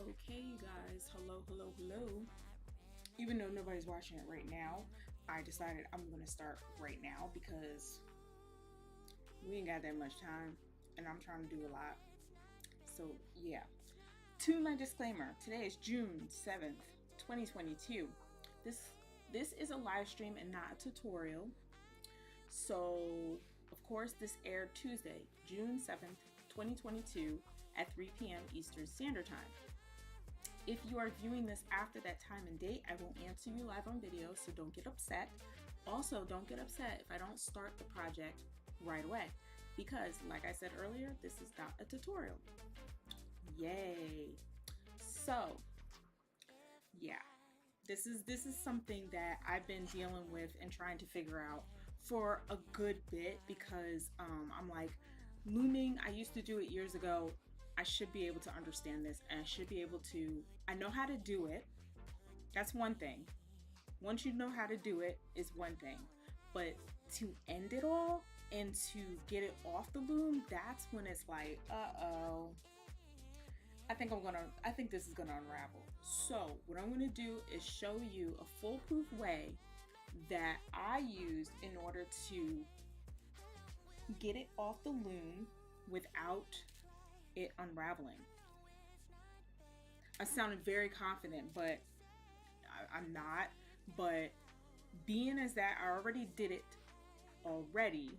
Okay, you guys, hello. Even though nobody's watching it right now, I decided I'm gonna start right now because we ain't got that much time and I'm trying to do a lot. So yeah, to my disclaimer, today is June 7th, 2022. This is a live stream and not a tutorial. So of course this aired Tuesday, June 7th, 2022 at 3 p.m. Eastern Standard Time. If you are viewing this after that time and date, I won't answer you live on video, so don't get upset. Also, don't get upset if I don't start the project right away, because like I said earlier, this is not a tutorial. Yay. So yeah, this is something that I've been dealing with and trying to figure out for a good bit, because I'm like, looming, I used to do it years ago. I should be able to understand this, and I should be able to, I know how to do it. That's one thing. Once you know how to do it is one thing, but to end it all and to get it off the loom, that's when it's like, uh-oh, I think this is gonna unravel. So what I'm gonna do is show you a foolproof way that I used in order to get it off the loom without it unraveling. I sounded very confident, but I'm not. But being as that I already did it already,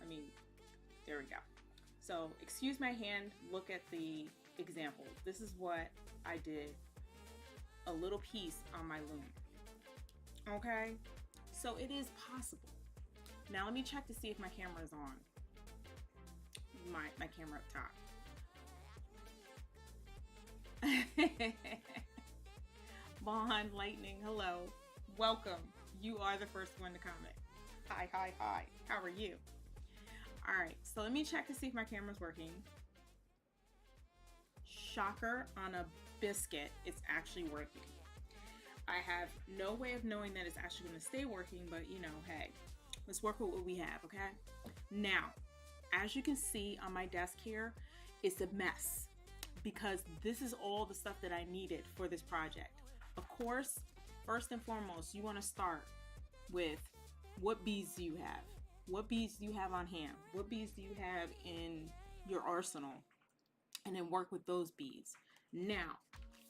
I mean, there we go. So excuse my hand, look at the example. This is what I did, a little piece on my loom. Okay, so it is possible. Now let me check to see if my camera is on. My camera up top. Bond Lightning, hello, welcome. You are the first one to comment. Hi, how are you? All right, so let me check to see if my camera's working. Shocker on a biscuit, it's actually working. I have no way of knowing that it's actually going to stay working, but you know, hey, let's work with what we have. Okay, now as you can see on my desk here, it's a mess, because this is all the stuff that I needed for this project. Of course, first and foremost, you want to start with, what beads do you have? What beads do you have on hand? What beads do you have in your arsenal? And then work with those beads. Now,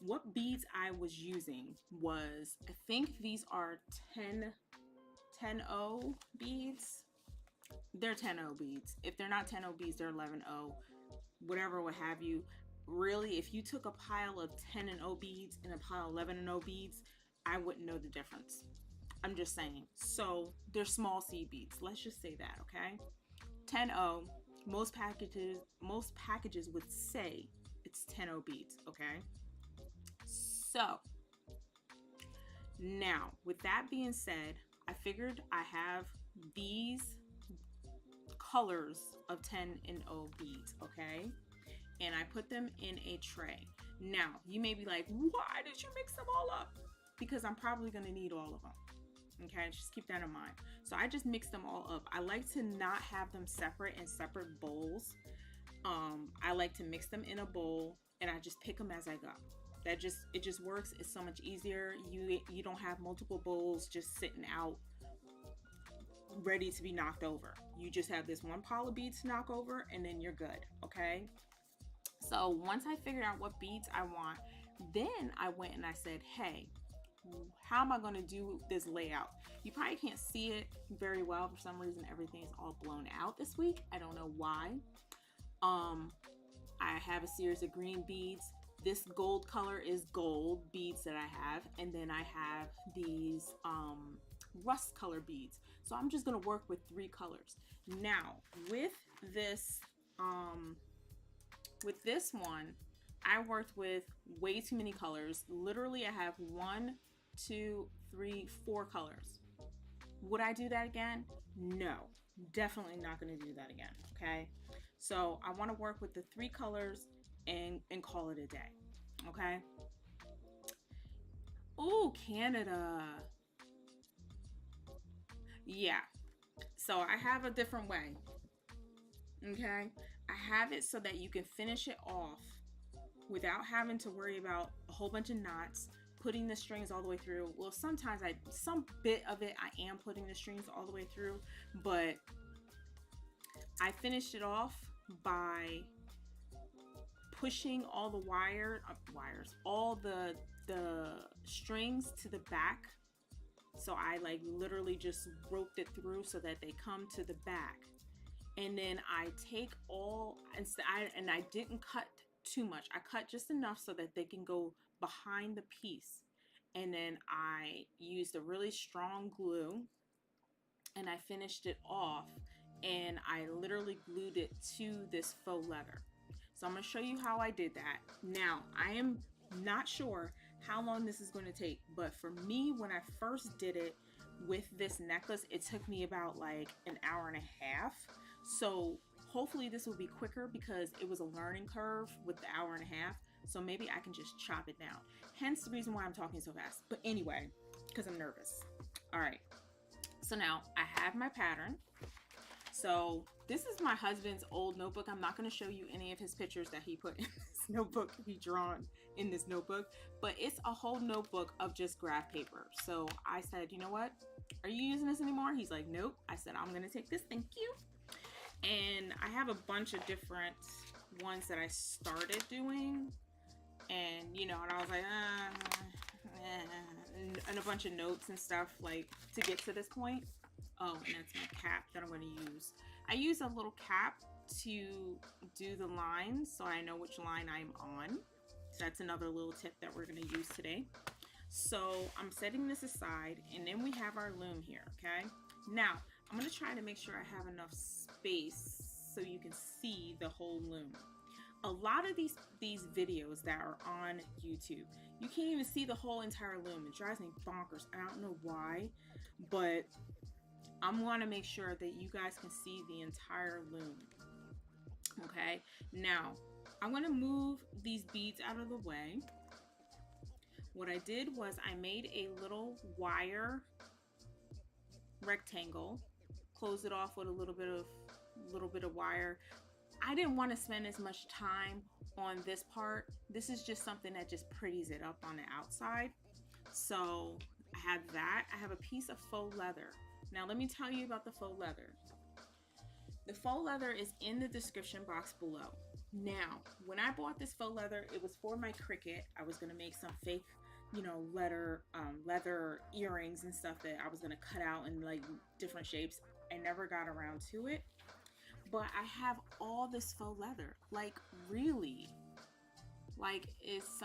what beads I was using was, I think these are 10-0 beads. They're 10-0 beads. If they're not 10-0 beads, they're 11-0, whatever, what have you. Really, if you took a pile of 10-0 beads and a pile of 11-0 beads, I wouldn't know the difference. I'm just saying. So they're small seed beads. Let's just say that, okay? 10-0. Most packages would say it's 10-0 beads, okay? So now, with that being said, I figured I have these colors of 10-0 beads, okay? And I put them in a tray. Now, you may be like, why did you mix them all up? Because I'm probably gonna need all of them. Okay, just keep that in mind. So I just mixed them all up. I like to not have them separate in separate bowls. I like to mix them in a bowl, and I just pick them as I go. It just works. It's so much easier. You don't have multiple bowls just sitting out ready to be knocked over. You just have this one pile of beads to knock over, and then you're good. Okay, so once I figured out what beads I want, then I went and I said, hey, how am I going to do this layout? You probably can't see it very well. For some reason, everything is all blown out this week. I don't know why. I have a series of green beads. This gold color is gold beads that I have, and then I have these rust color beads. So I'm just going to work with 3 colors. Now with this one, I worked with way too many colors. Literally, I have 1, 2, 3, 4 colors. Would I do that again? No, definitely not going to do that again. Okay, so I want to work with the 3 colors and call it a day. Okay. Oh, Canada. Yeah, so I have a different way. Okay, I have it so that you can finish it off without having to worry about a whole bunch of knots, putting the strings all the way through. Well, sometimes some bit of it I am putting the strings all the way through, but I finished it off by pushing all the all the strings to the back. So I like literally just roped it through so that they come to the back. And then I take all, and I didn't cut too much. I cut just enough so that they can go behind the piece. And then I used a really strong glue and I finished it off, and I literally glued it to this faux leather. So I'm going to show you how I did that. Now, I am not sure how long this is going to take, but for me, when I first did it with this necklace, it took me about like an hour and a half. So hopefully this will be quicker because it was a learning curve with the hour and a half. So maybe I can just chop it down. Hence the reason why I'm talking so fast. But anyway, because I'm nervous. All right. So now I have my pattern. So this is my husband's old notebook. I'm not going to show you any of his pictures that he put in this notebook, he drawn in this notebook, but it's a whole notebook of just graph paper. So I said, you know what? Are you using this anymore? He's like, nope. I said, I'm going to take this. Thank you. And I have a bunch of different ones that I started doing, and you know, and I was like, and a bunch of notes and stuff like to get to this point. Oh, and that's my cap that I'm going to use. I use a little cap to do the lines so I know which line I'm on. So that's another little tip that we're going to use today. So I'm setting this aside, and then we have our loom here, okay? Now, I'm going to try to make sure I have enough space so you can see the whole loom. A lot of these videos that are on YouTube, you can't even see the whole entire loom. It drives me bonkers. I don't know why, but I'm going to make sure that you guys can see the entire loom. Okay, now I'm going to move these beads out of the way. What I did was I made a little wire rectangle, close it off with a little bit of wire. I didn't want to spend as much time on this part. This is just something that just pretties it up on the outside. So I have that. I have a piece of faux leather. Now let me tell you about the faux leather. The faux leather is in the description box below. Now, when I bought this faux leather, it was for my Cricut. I was gonna make some fake, you know, leather earrings and stuff that I was gonna cut out in like different shapes. I never got around to it, but I have all this faux leather. Like really, like it's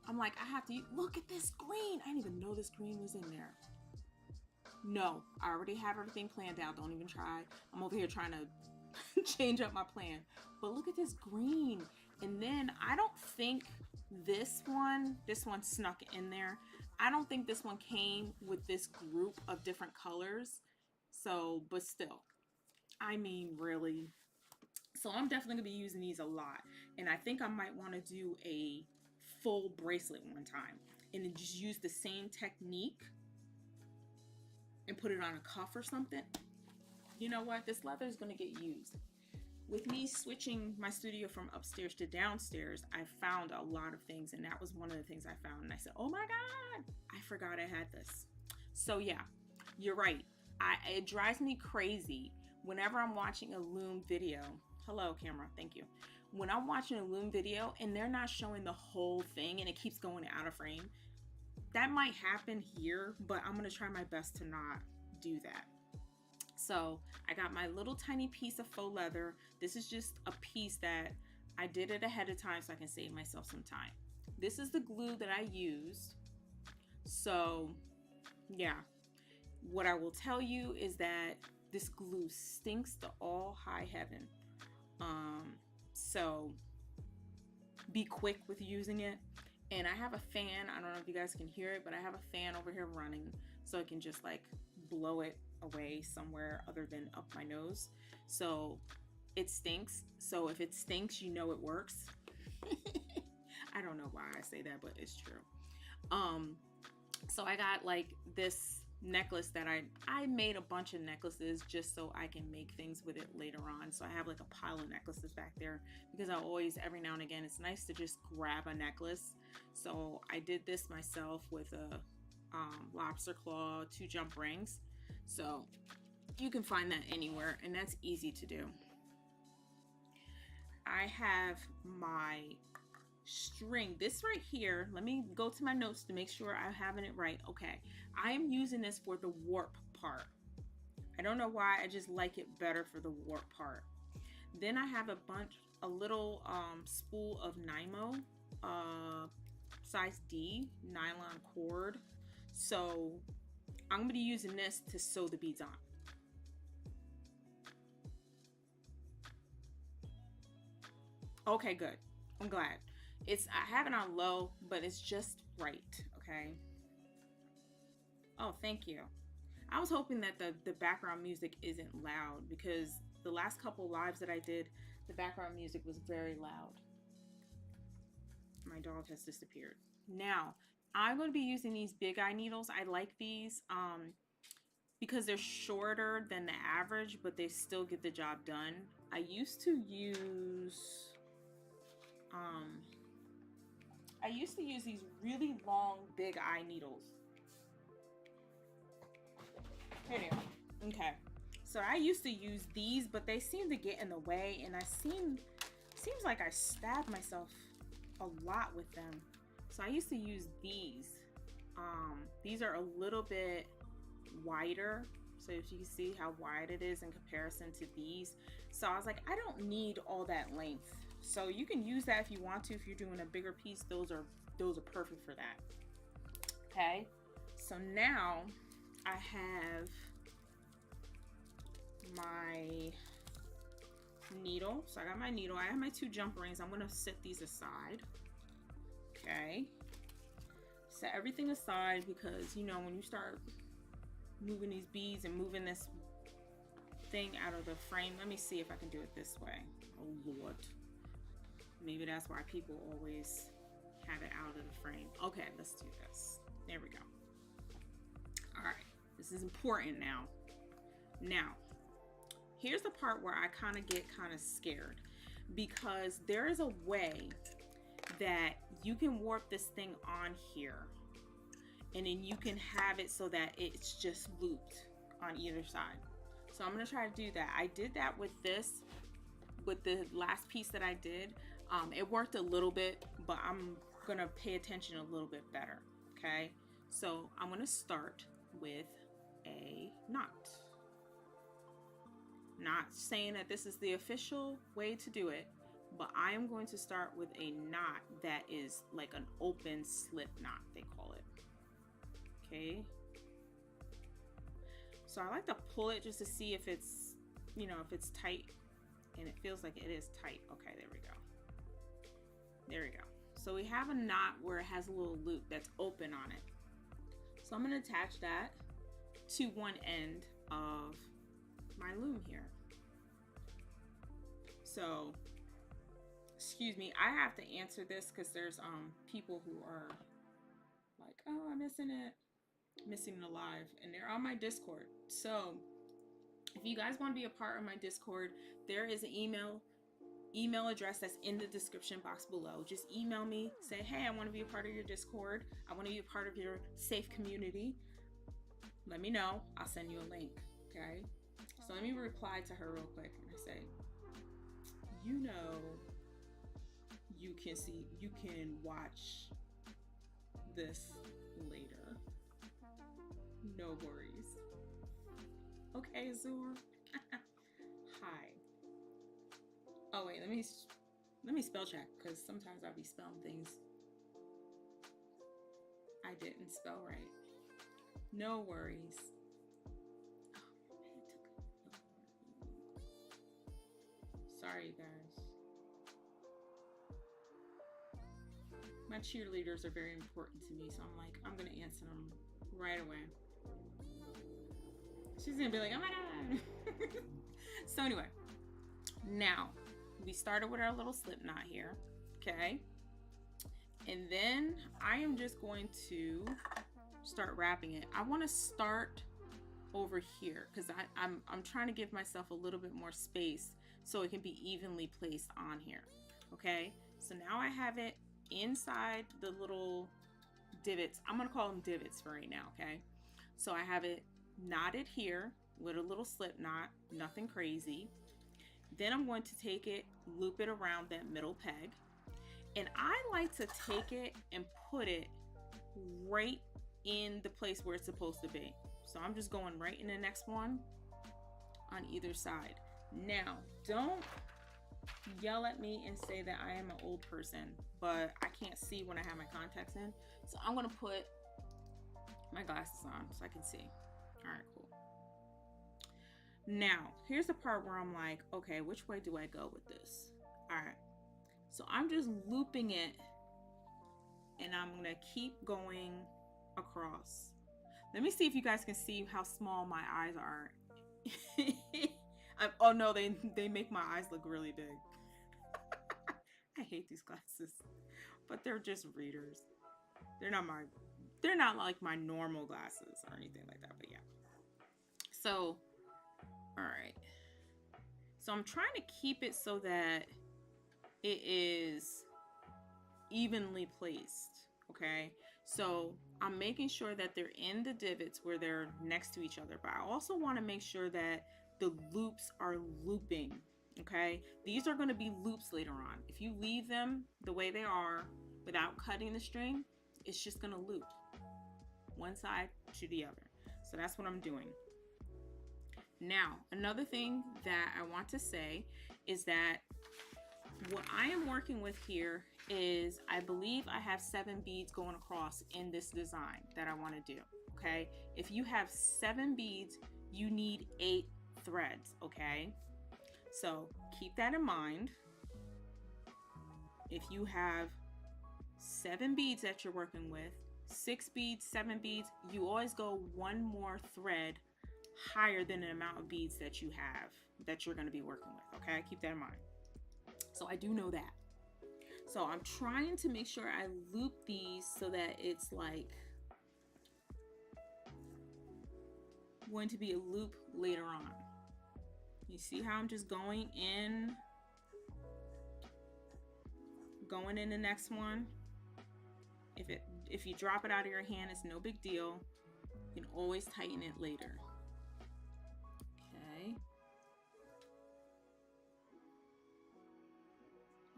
I'm like, I have to look at this green. I didn't even know this green was in there. No, I already have everything planned out. Don't even try. I'm over here trying to change up my plan. But look at this green. And then I don't think this one snuck in there. I don't think this one came with this group of different colors. So, but still, I mean, really. So I'm definitely gonna be using these a lot. And I think I might want to do a full bracelet one time and then just use the same technique and put it on a cuff or something. You know what? This leather is going to get used. With me switching my studio from upstairs to downstairs, I found a lot of things, and that was one of the things I found. And I said, oh my God, I forgot I had this. So yeah, you're right. It drives me crazy whenever I'm watching a loom video. Hello, camera. Thank you. When I'm watching a loom video and they're not showing the whole thing and it keeps going out of frame, that might happen here, but I'm going to try my best to not do that. So I got my little tiny piece of faux leather. This is just a piece that I did it ahead of time so I can save myself some time. This is the glue that I used. So yeah, what I will tell you is that this glue stinks to all high heaven. So be quick with using it. And I have a fan. I don't know if you guys can hear it, but I have a fan over here running so I can just like blow it away somewhere other than up my nose. So it stinks. So if it stinks, you know it works. I don't know why I say that, but it's true. So I got like this necklace that I made a bunch of necklaces just so I can make things with it later on. So I have like a pile of necklaces back there because I always, every now and again, it's nice to just grab a necklace. So I did this myself with a lobster claw, 2 jump rings. So you can find that anywhere, and that's easy to do. I have my string, this right here. Let me go to my notes to make sure I'm having it right. Okay, I am using this for the warp part. I don't know why, I just like it better for the warp part. Then I have a little spool of NYMO, size D nylon cord. So I'm going to be using this to sew the beads on. Okay, good. I'm glad. I have it on low, but it's just right, okay? Oh, thank you. I was hoping that the background music isn't loud because the last couple lives that I did, the background music was very loud. My dog has disappeared. Now, I'm going to be using these big eye needles. I like these because they're shorter than the average, but they still get the job done. I used to use these really long big eye needles. Here they are. Okay, so I used to use these, but they seem to get in the way, and seems like I stab myself a lot with them. So I used to use these. These are a little bit wider, so if you can see how wide it is in comparison to these. So I was like, I don't need all that length. So you can use that if you want to. If you're doing a bigger piece, those are perfect for that. Okay, so now I have my needle. So I got my needle. I have my 2 jump rings. I'm gonna set these aside. Okay, set everything aside because you know when you start moving these beads and moving this thing out of the frame. Let me see if I can do it this way. Oh Lord. Maybe that's why people always have it out of the frame. Okay, let's do this. There we go. All right, this is important now. Now, here's the part where I kind of get scared because there is a way that you can warp this thing on here and then you can have it so that it's just looped on either side. So I'm gonna try to do that. I did that with this, with the last piece that I did. It worked a little bit, but I'm gonna pay attention a little bit better, okay? So I'm gonna start with a knot. Not saying that this is the official way to do it, but I am going to start with a knot that is like an open slip knot, they call it, okay? So I like to pull it just to see if it's, you know, if it's tight, and it feels like it is tight. Okay, there we go. There we go. So we have a knot where it has a little loop that's open on it. So I'm gonna attach that to one end of my loom here. So, excuse me, I have to answer this because there's people who are like, oh, I'm missing the live, and they're on my Discord. So if you guys want to be a part of my Discord, there is an email address that's in the description box below. Just email me, say, hey, I want to be a part of your Discord. I want to be a part of your safe community. Let me know. I'll send you a link. Okay. So let me reply to her real quick. And I say, you know, you can watch this later. No worries. Okay, Azur. Hi. Oh wait, let me spell check because sometimes I'll be spelling things I didn't spell right. No worries. Sorry, guys. My cheerleaders are very important to me, so I'm like, I'm gonna answer them right away. She's gonna be like, oh my god. So anyway, now we started with our little slip knot here, okay? And then I am just going to start wrapping it, I want to start over here because I'm trying to give myself a little bit more space so it can be evenly placed on here. Okay, so now I have it inside the little divots. I'm gonna call them divots for right now. Okay, so I have it knotted here with a little slip knot, nothing crazy. Then I'm going to take it, loop it around that middle peg, and I like to take it and put it right in the place where it's supposed to be. So I'm just going right in the next one on either side. Now, don't yell at me and say that I am an old person, but I can't see when I have my contacts in. So I'm gonna put my glasses on so I can see. All right, cool. Now, here's the part where I'm like, okay, which way do I go with this? All right, so I'm just looping it and I'm gonna keep going across. Let me see if you guys can see how small my eyes are. Oh no, they make my eyes look really big. I hate these glasses, but they're just readers. They're not like my normal glasses or anything like that, but yeah. So, all right. So I'm trying to keep it so that it is evenly placed, okay? So I'm making sure that they're in the divots where they're next to each other, but I also want to make sure that the loops are looping, okay? These are going to be loops later on. If you leave them the way they are without cutting the string, it's just going to loop one side to the other. So that's what I'm doing. Now, another thing that I want to say is that what I am working with here is, I believe I have 7 beads going across in this design that I want to do, okay? If you have 7 beads, you need 8 threads, okay? So keep that in mind. If you have 7 beads that you're working with, 6 beads, 7 beads, you always go one more thread higher than the amount of beads that you have that you're going to be working with, okay? Keep that in mind. So I do know that. So I'm trying to make sure I loop these so that it's like going to be a loop later on. You see how I'm just going in the next one. If you drop it out of your hand, it's no big deal. You can always tighten it later. Okay.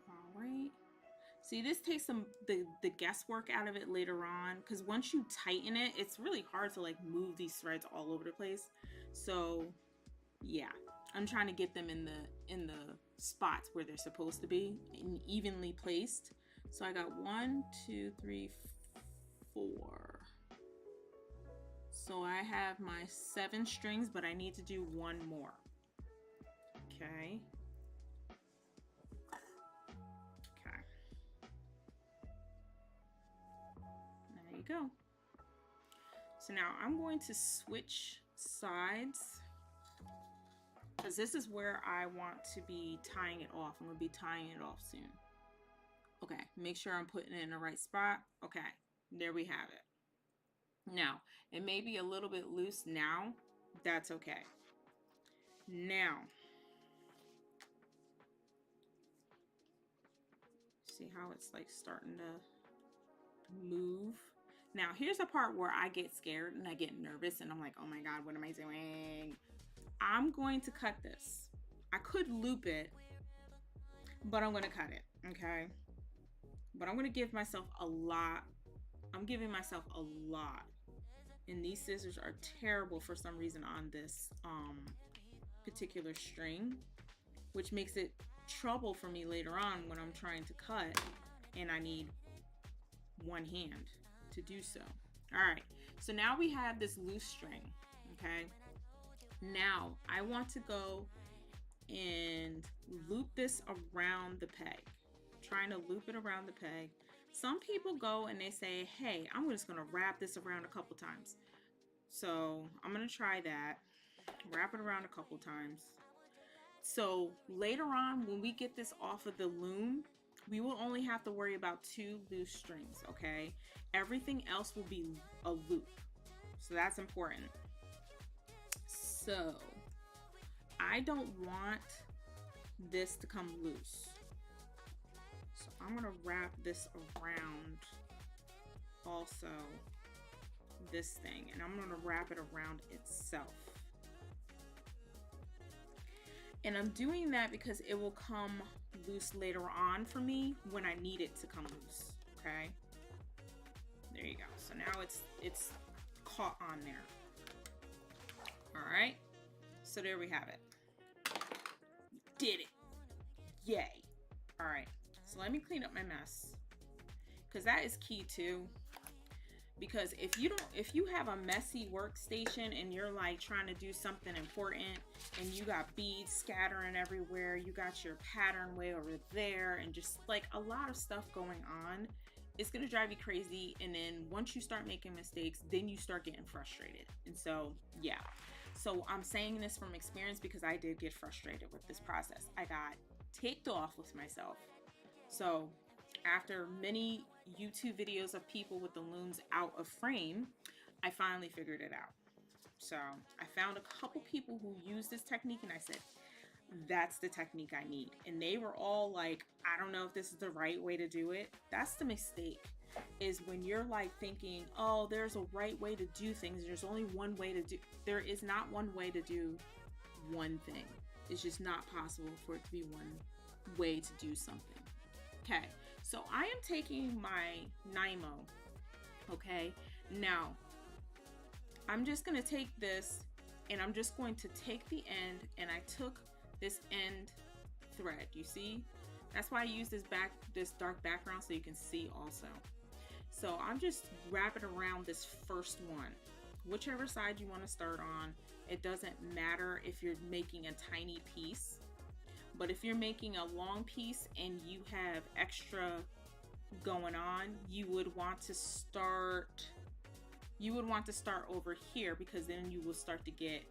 All right. See, this takes the guesswork out of it later on, because once you tighten it, it's really hard to like move these threads all over the place. So yeah, I'm trying to get them in the spots where they're supposed to be and evenly placed. So I got 1, 2, 3, 4. So I have my 7 strings, but I need to do 1 more. Okay. Okay. There you go. So now I'm going to switch sides, because this is where I want to be tying it off. I'm going to be tying it off soon. Okay, make sure I'm putting it in the right spot. Okay, there we have it. Now, it may be a little bit loose now. That's okay. Now, see how it's like starting to move? Now, here's the part where I get scared and I get nervous and I'm like, oh my God, what am I doing? I'm going to cut this. I could loop it, but I'm going to cut it, okay? But I'm going to give myself a lot. I'm giving myself a lot. And these scissors are terrible for some reason on this particular string, which makes it trouble for me later on when I'm trying to cut and I need one hand to do so. All right, so now we have this loose string, okay? Now I want to go and loop this around the peg, trying to loop it around the peg. Some people go and they say, hey, I'm just gonna wrap this around a couple times. So I'm gonna try that, wrap it around a couple times. So later on, when we get this off of the loom, we will only have to worry about 2 loose strings, okay? Everything else will be a loop. So that's important. So I don't want this to come loose. So I'm gonna wrap this around also this thing, and I'm gonna wrap it around itself. And I'm doing that because it will come loose later on for me when I need it to come loose, okay? There you go. So now it's caught on there. All right, so there we have it. Did it. Yay. All right, so let me clean up my mess, because that is key too. Because if you have a messy workstation and you're like trying to do something important and you got beads scattering everywhere, you got your pattern way over there, and just like a lot of stuff going on, it's gonna drive you crazy. And then once you start making mistakes, then you start getting frustrated. And so yeah, so I'm saying this from experience because I did get frustrated with this process. I got ticked off with myself. So after many YouTube videos of people with the looms out of frame, I finally figured it out. So I found a couple people who use this technique, and I said, that's the technique I need. And they were all like, I don't know if this is the right way to do it. That's the mistake, is when you're like thinking, oh, there's a right way to do things. There's only one way to do. There is not one way to do one thing. It's just not possible for it to be one way to do something. Okay, so I am taking my NYMO. Okay, now I'm just going to take this and I'm just going to take the end, and I took this end thread. You see, that's why I use this dark background, so you can see also. So I'm just wrapping around this first one, whichever side you want to start on. It doesn't matter if you're making a tiny piece, but if you're making a long piece and you have extra going on, you would want to start over here, because then you will start to get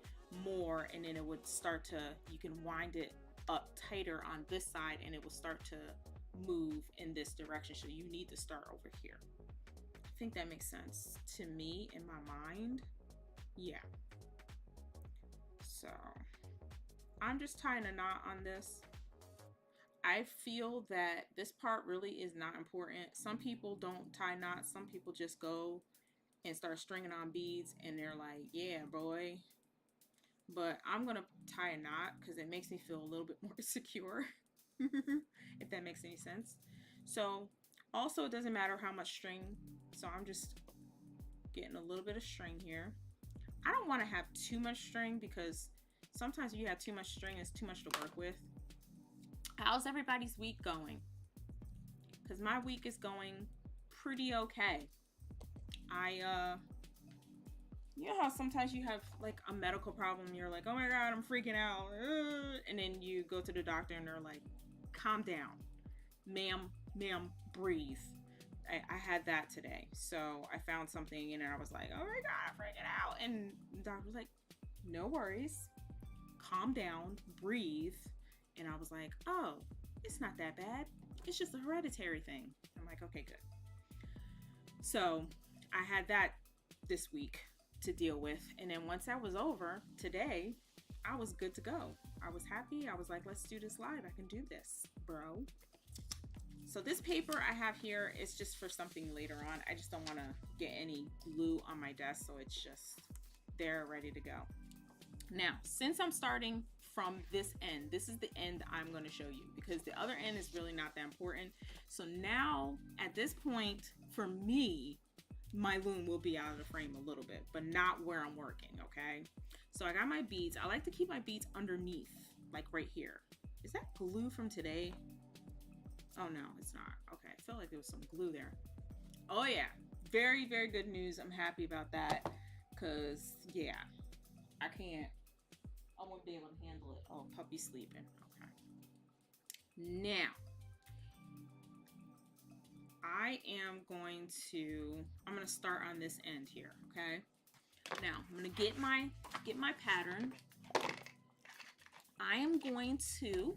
more, and then it would start to, you can wind it up tighter on this side and it will start to move in this direction. So you need to start over here. I think that makes sense to me in my mind. Yeah. So I'm just tying a knot on this. I feel that this part really is not important. Some people don't tie knots. Some people just go and start stringing on beads and they're like, yeah, boy. But I'm going to tie a knot because it makes me feel a little bit more secure, if that makes any sense. So also, it doesn't matter how much string. So I'm just getting a little bit of string here. I don't want to have too much string, because sometimes if you have too much string, it's too much to work with. How's everybody's week going? Because my week is going pretty okay. You know how sometimes you have like a medical problem, you're like, oh my God, I'm freaking out. And then you go to the doctor and they're like, calm down. Ma'am, breathe. I had that today. So I found something and I was like, oh my God, I'm freaking out. And the doctor was like, no worries. Calm down, breathe. And I was like, oh, it's not that bad. It's just a hereditary thing. I'm like, okay, good. So I had that this week to deal with. And then once that was over today, I was good to go. I was happy. I was like, let's do this live. I can do this, bro. So this paper I have here is just for something later on. I just don't want to get any glue on my desk, so it's just there ready to go. Now, since I'm starting from this end, this is the end I'm going to show you, because the other end is really not that important. So now at this point, for me, my loom will be out of the frame a little bit, but not where I'm working, okay? So I got my beads. I like to keep my beads underneath, like right here. Is that glue from today? Oh no, it's not. Okay, I felt like there was some glue there. Oh yeah, very, very good news. I'm happy about that, because yeah, I won't be able to handle it. Oh, puppy's sleeping. Okay. Now, I'm going to start on this end here, okay? Now, I'm going to get my pattern. I am going to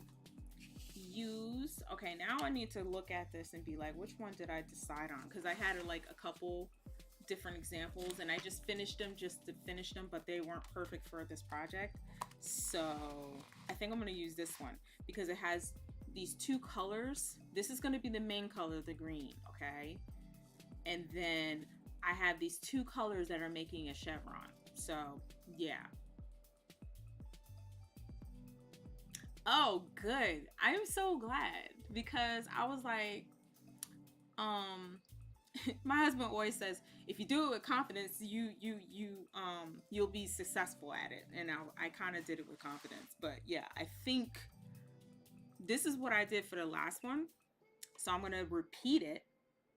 use Okay, now I need to look at this and be like, which one did I decide on? Because I had like a couple different examples and I just finished them just to finish them, but they weren't perfect for this project. So I think I'm going to use this one because it has these two colors. This is going to be the main color, the green, okay? And then I have these two colors that are making a chevron. So yeah. Oh, good. I am so glad because I was like, my husband always says, if you do it with confidence, you'll be successful at it. And I kind of did it with confidence, but yeah, I think this is what I did for the last one. So I'm going to repeat it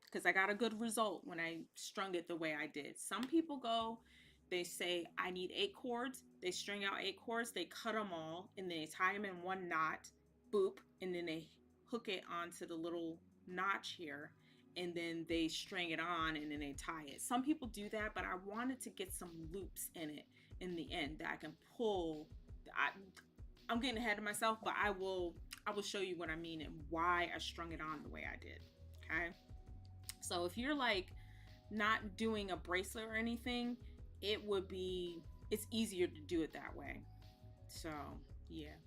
because I got a good result when I strung it the way I did. Some people go, they say, I need 8 cords. They string out 8 cords, they cut them all, and they tie them in one knot, boop, and then they hook it onto the little notch here, and then they string it on, and then they tie it. Some people do that, but I wanted to get some loops in it in the end that I can pull. I'm getting ahead of myself, but I will show you what I mean and why I strung it on the way I did, okay? So if you're like not doing a bracelet or anything, it's easier to do it that way. So yeah.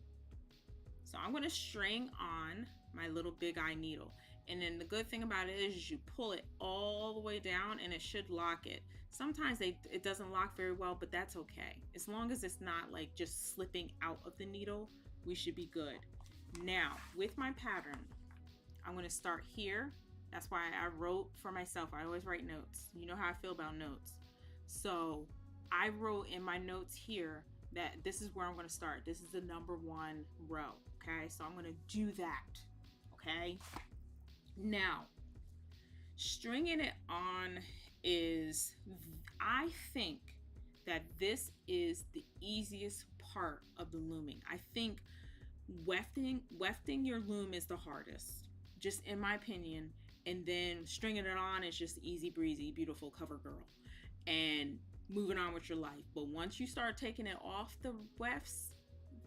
So I'm going to string on my little big eye needle. And then the good thing about it is you pull it all the way down and it should lock it. Sometimes it doesn't lock very well, but that's okay. As long as it's not like just slipping out of the needle, we should be good. Now, with my pattern, I'm going to start here. That's why I wrote for myself. I always write notes. You know how I feel about notes. So I wrote in my notes here that this is where I'm going to start. This is the number 1 row. Okay, so I'm going to do that. Okay. Now, stringing it on is, I think that this is the easiest part of the looming. I think wefting your loom is the hardest, just in my opinion. And then stringing it on is just easy breezy, beautiful cover girl, and moving on with your life. But once you start taking it off the wefts,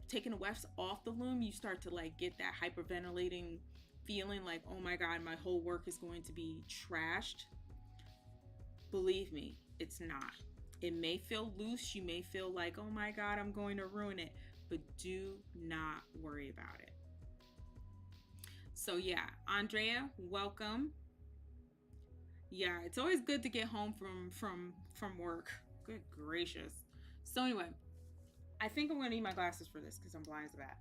taking the wefts off the loom, you start to like get that hyperventilating feeling like, oh my God, my whole work is going to be trashed. Believe me, it's not. It may feel loose. You may feel like, oh my God, I'm going to ruin it, but do not worry about it. So yeah, Andrea, welcome. Yeah, it's always good to get home from work. Good gracious. So anyway, I think I'm gonna need my glasses for this because I'm blind as a bat.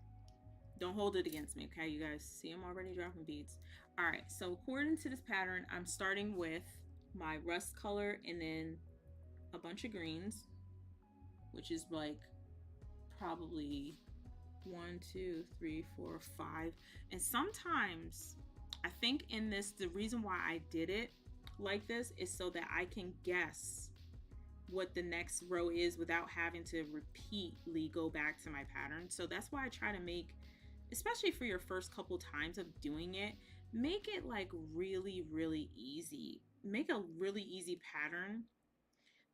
Don't hold it against me, okay? You guys see I'm already dropping beads. All right, so according to this pattern, I'm starting with my rust color and then a bunch of greens, which is like probably 1, 2, 3, 4, 5. And sometimes I think in this, the reason why I did it like this is so that I can guess what the next row is without having to repeatedly go back to my pattern. So that's why I try to make, especially for your first couple times of doing it, make it like really, really easy. Make a really easy pattern.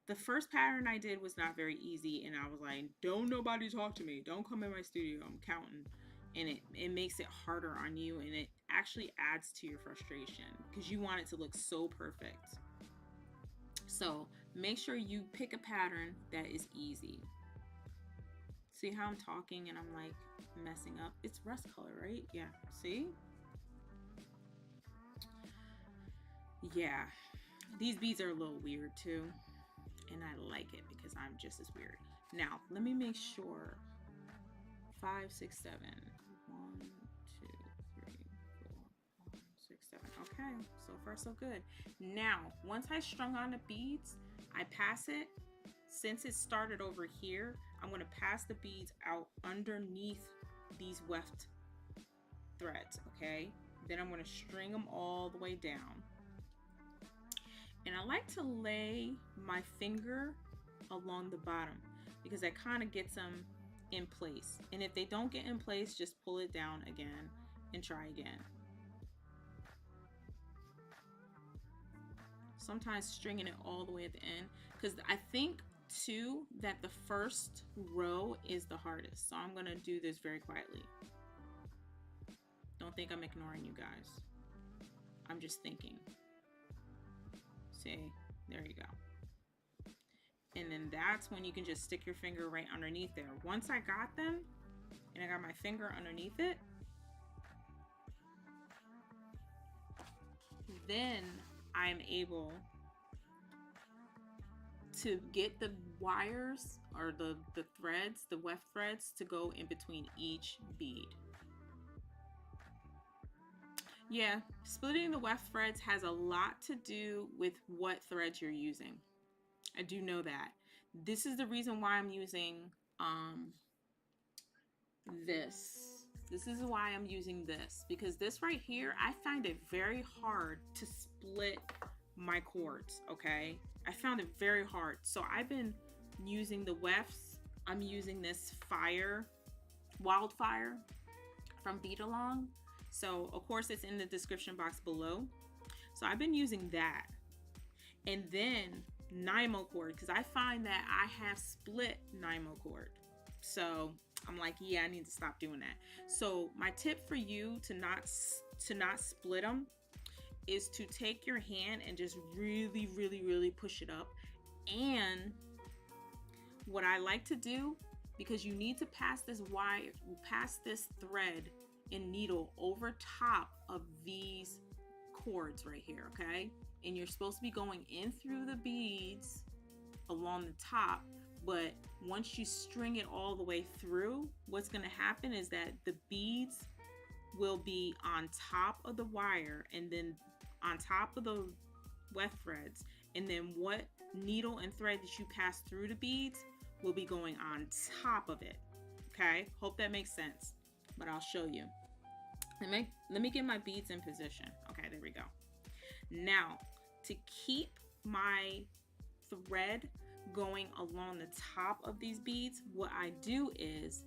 The first pattern I did was not very easy, and I was like, don't nobody talk to me. Don't come in my studio. I'm counting. And it makes it harder on you, and it actually adds to your frustration because you want it to look so perfect. So make sure you pick a pattern that is easy. See how I'm talking and I'm like messing up? It's rust color, right? Yeah, see? Yeah, these beads are a little weird too. And I like it because I'm just as weird. Now, let me make sure. 5, 6, 7. 1, 2, 3, 4, 5, 6, 7. Okay, so far so good. Now, once I strung on the beads, I pass it. Since it started over here, I'm going to pass the beads out underneath these weft threads, okay? Then I'm going to string them all the way down. And I like to lay my finger along the bottom because that kind of gets them in place. And if they don't get in place, just pull it down again and try again. Sometimes stringing it all the way at the end, because I think too that the first row is the hardest. So I'm going to do this very quietly. Don't think I'm ignoring you guys. I'm just thinking. See, there you go. And then that's when you can just stick your finger right underneath there. Once I got them and I got my finger underneath it, then I'm able to get the wires or the threads, the weft threads, to go in between each bead. Yeah, splitting the weft threads has a lot to do with what threads you're using. I do know that. This is the reason why I'm using this. This is why I'm using this, because this right here, I find it very hard to split my cords, okay? I found it very hard. So I've been using the wefts. I'm using this WILDFIRE from BEADALON. So of course it's in the description box below. So I've been using that. And then NYMO cord, because I find that I have split NYMO cord. So I'm like, yeah, I need to stop doing that. So my tip for you to not split them is to take your hand and just really, really, really push it up. And what I like to do, because you need to pass this wire, pass this thread and needle over top of these cords right here, okay? And you're supposed to be going in through the beads along the top, but once you string it all the way through, what's going to happen is that the beads will be on top of the wire and then on top of the weft threads, and then what needle and thread that you pass through the beads will be going on top of it. Okay, hope that makes sense, but I'll show you. Let me get my beads in position. Okay, there we go. Now, to keep my thread going along the top of these beads, what I do is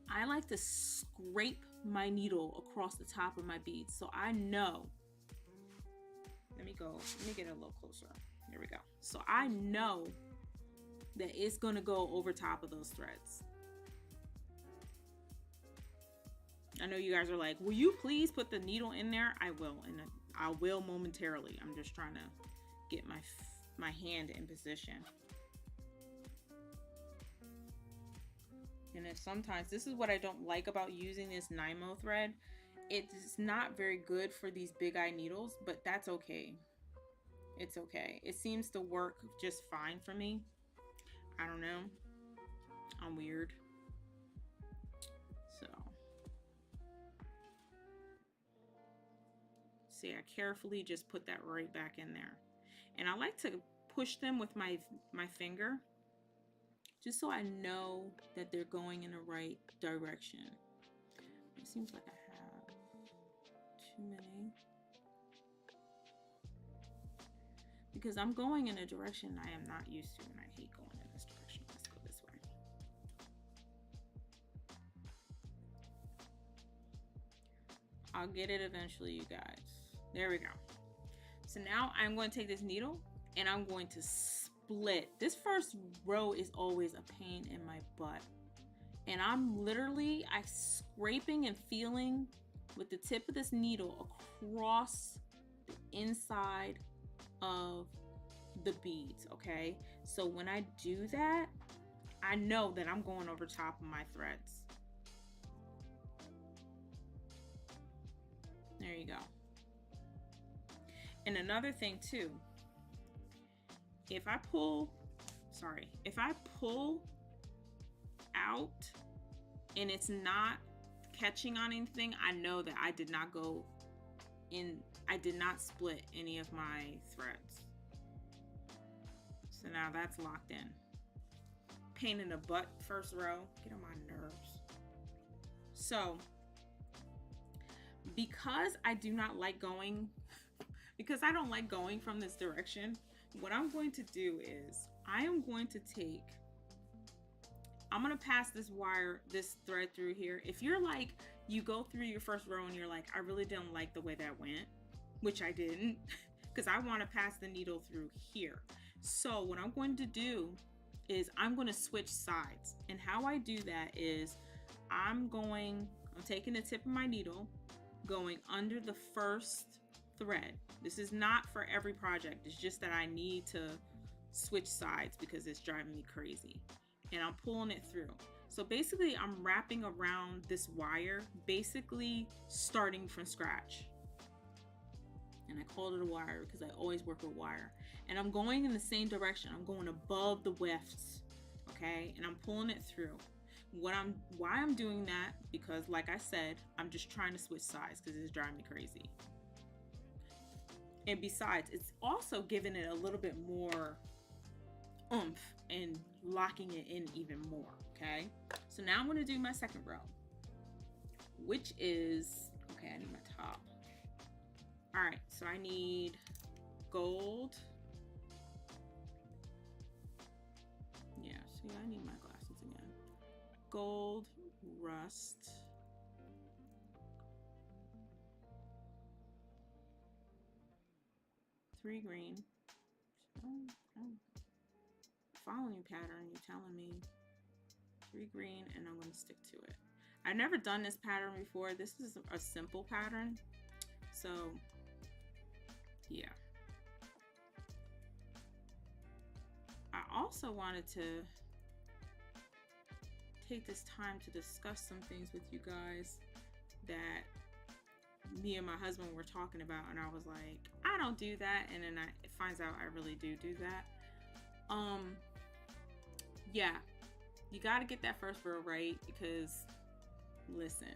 I like to scrape my needle across the top of my beads, so I know. Let me get a little closer. There we go. So I know that it's going to go over top of those threads. I know you guys are like, will you please put the needle in there? I will, and I will momentarily. I'm just trying to get my hand in position. And then sometimes, this is what I don't like about using this NYMO thread. It's not very good for these big eye needles, but that's okay. It's okay. It seems to work just fine for me. I don't know. I'm weird. So, see, I carefully just put that right back in there. And I like to push them with my finger, just so I know that they're going in the right direction. It seems like I have too many, because I'm going in a direction I am not used to, and I hate going in this direction. Let's go this way. I'll get it eventually, you guys. There we go. So now I'm going to take this needle and I'm going to split. This first row is always a pain in my butt. And I'm literally, scraping and feeling with the tip of this needle across the inside of the beads, okay? So when I do that, I know that I'm going over top of my threads. There you go. And another thing too, if I pull out and it's not catching on anything, I know that I did not split any of my threads. So now that's locked in. Pain in the butt, first row, get on my nerves. So because I don't like going from this direction, what I'm going to do is I'm going to pass this thread through here. If you're like, you go through your first row and you're like, I really didn't like the way that went, which I didn't, because I want to pass the needle through here. So what I'm going to do is I'm going to switch sides. And how I do that is I'm taking the tip of my needle going under the first thread. This is not for every project. It's just that I need to switch sides because it's driving me crazy. And I'm pulling it through. So basically I'm wrapping around this wire, basically starting from scratch. And I called it a wire because I always work with wire. And I'm going in the same direction. I'm going above the wefts, okay? And I'm pulling it through. Why I'm doing that, because like I said, I'm just trying to switch sides because it's driving me crazy. And besides, it's also giving it a little bit more oomph and locking it in even more, okay? So now I'm gonna do my second row, which is, okay, I need my top. All right, so I need gold. Yeah, see, I need my glasses again. Gold, rust, three green. Following your pattern, you're telling me. Three green, and I'm going to stick to it. I've never done this pattern before. This is a simple pattern, so yeah. I also wanted to take this time to discuss some things with you guys that me and my husband were talking about, and I was like, I don't do that, and then it finds out I really do that. Yeah, you got to get that first row right, because listen.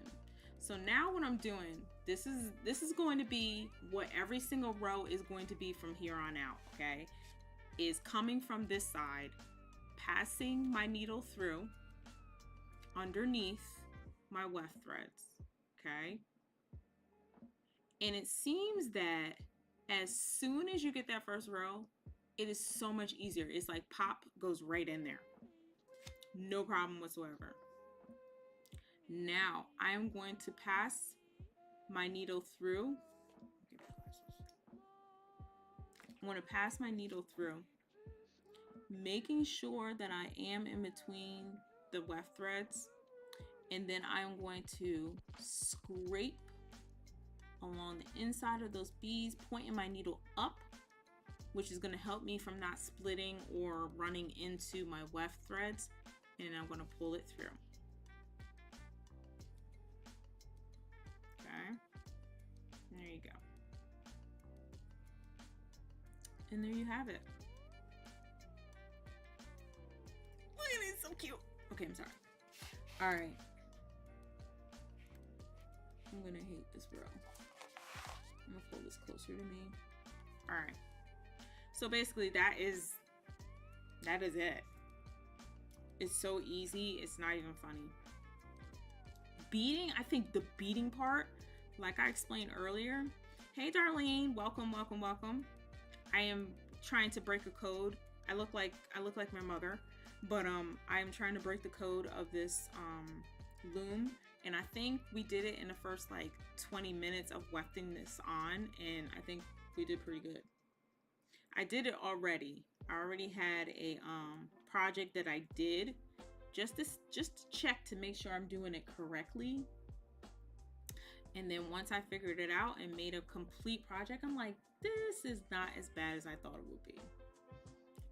So now what I'm doing, this is going to be what every single row is going to be from here on out, okay? Is coming from this side, passing my needle through underneath my weft threads, okay? And it seems that as soon as you get that first row, it is so much easier. It's like pop, goes right in there. No problem whatsoever. Now I'm going to pass my needle through. I'm going to pass my needle through, making sure that I am in between the weft threads, and then I'm going to scrape along the inside of those beads, pointing my needle up, which is going to help me from not splitting or running into my weft threads, and I'm going to pull it through. Okay, there you go. And there you have it. Look at it, so cute. Okay, I'm sorry. All right. I'm gonna hate this row. I'm gonna pull this closer to me. All right. So basically that is it. It's so easy, it's not even funny. Beading, I think the beading part, like I explained earlier. Hey Darlene, welcome, welcome, welcome. I am trying to break a code. I look like my mother, but I am trying to break the code of this loom, and I think we did it in the first like 20 minutes of wefting this on, and I think we did pretty good. I did it already. I already had a project that I did just to check to make sure I'm doing it correctly. And then once I figured it out and made a complete project, I'm like, this is not as bad as I thought it would be.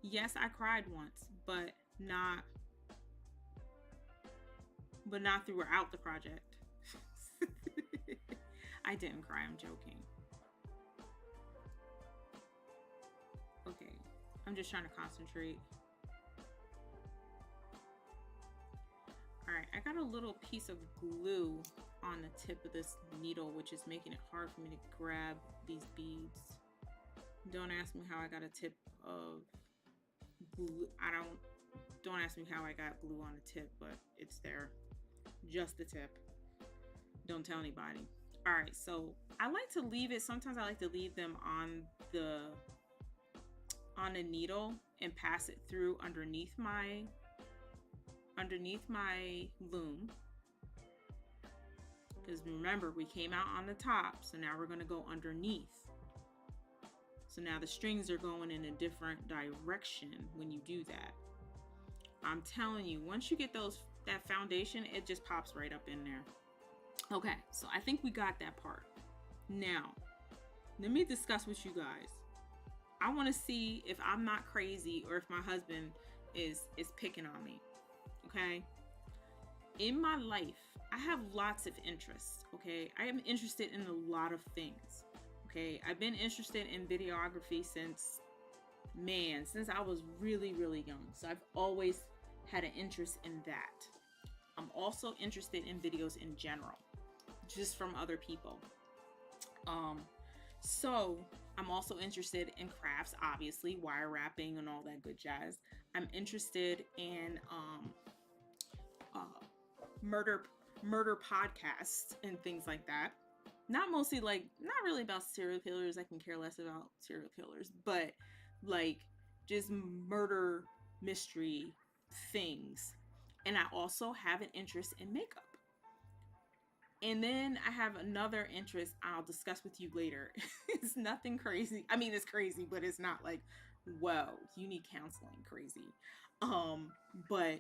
Yes, I cried once, but not throughout the project. I didn't cry, I'm joking. Okay, I'm just trying to concentrate. All right, I got a little piece of glue on the tip of this needle, which is making it hard for me to grab these beads. Don't ask me how I got a tip of glue. Don't ask me how I got glue on the tip, but it's there. Just the tip. Don't tell anybody. All right, so I like to leave it. Sometimes I like to leave them on the needle and pass it through underneath my loom. Because remember, we came out on the top, so now we're going to go underneath. So now the strings are going in a different direction when you do that. I'm telling you, once you get that foundation, it just pops right up in there. Okay, so I think we got that part. Now, let me discuss with you guys. I want to see if I'm not crazy or if my husband is picking on me. Okay? In my life, I have lots of interests. Okay? I am interested in a lot of things. Okay? I've been interested in videography since I was really, really young. So I've always had an interest in that. I'm also interested in videos in general, just from other people. So I'm also interested in crafts, obviously, wire wrapping and all that good jazz. I'm interested in murder podcasts and things like that. Not really about serial killers. I can care less about serial killers, but like just murder mystery things. And I also have an interest in makeup. And then I have another interest I'll discuss with you later. It's nothing crazy. I mean, it's crazy, but it's not like, whoa, you need counseling crazy. But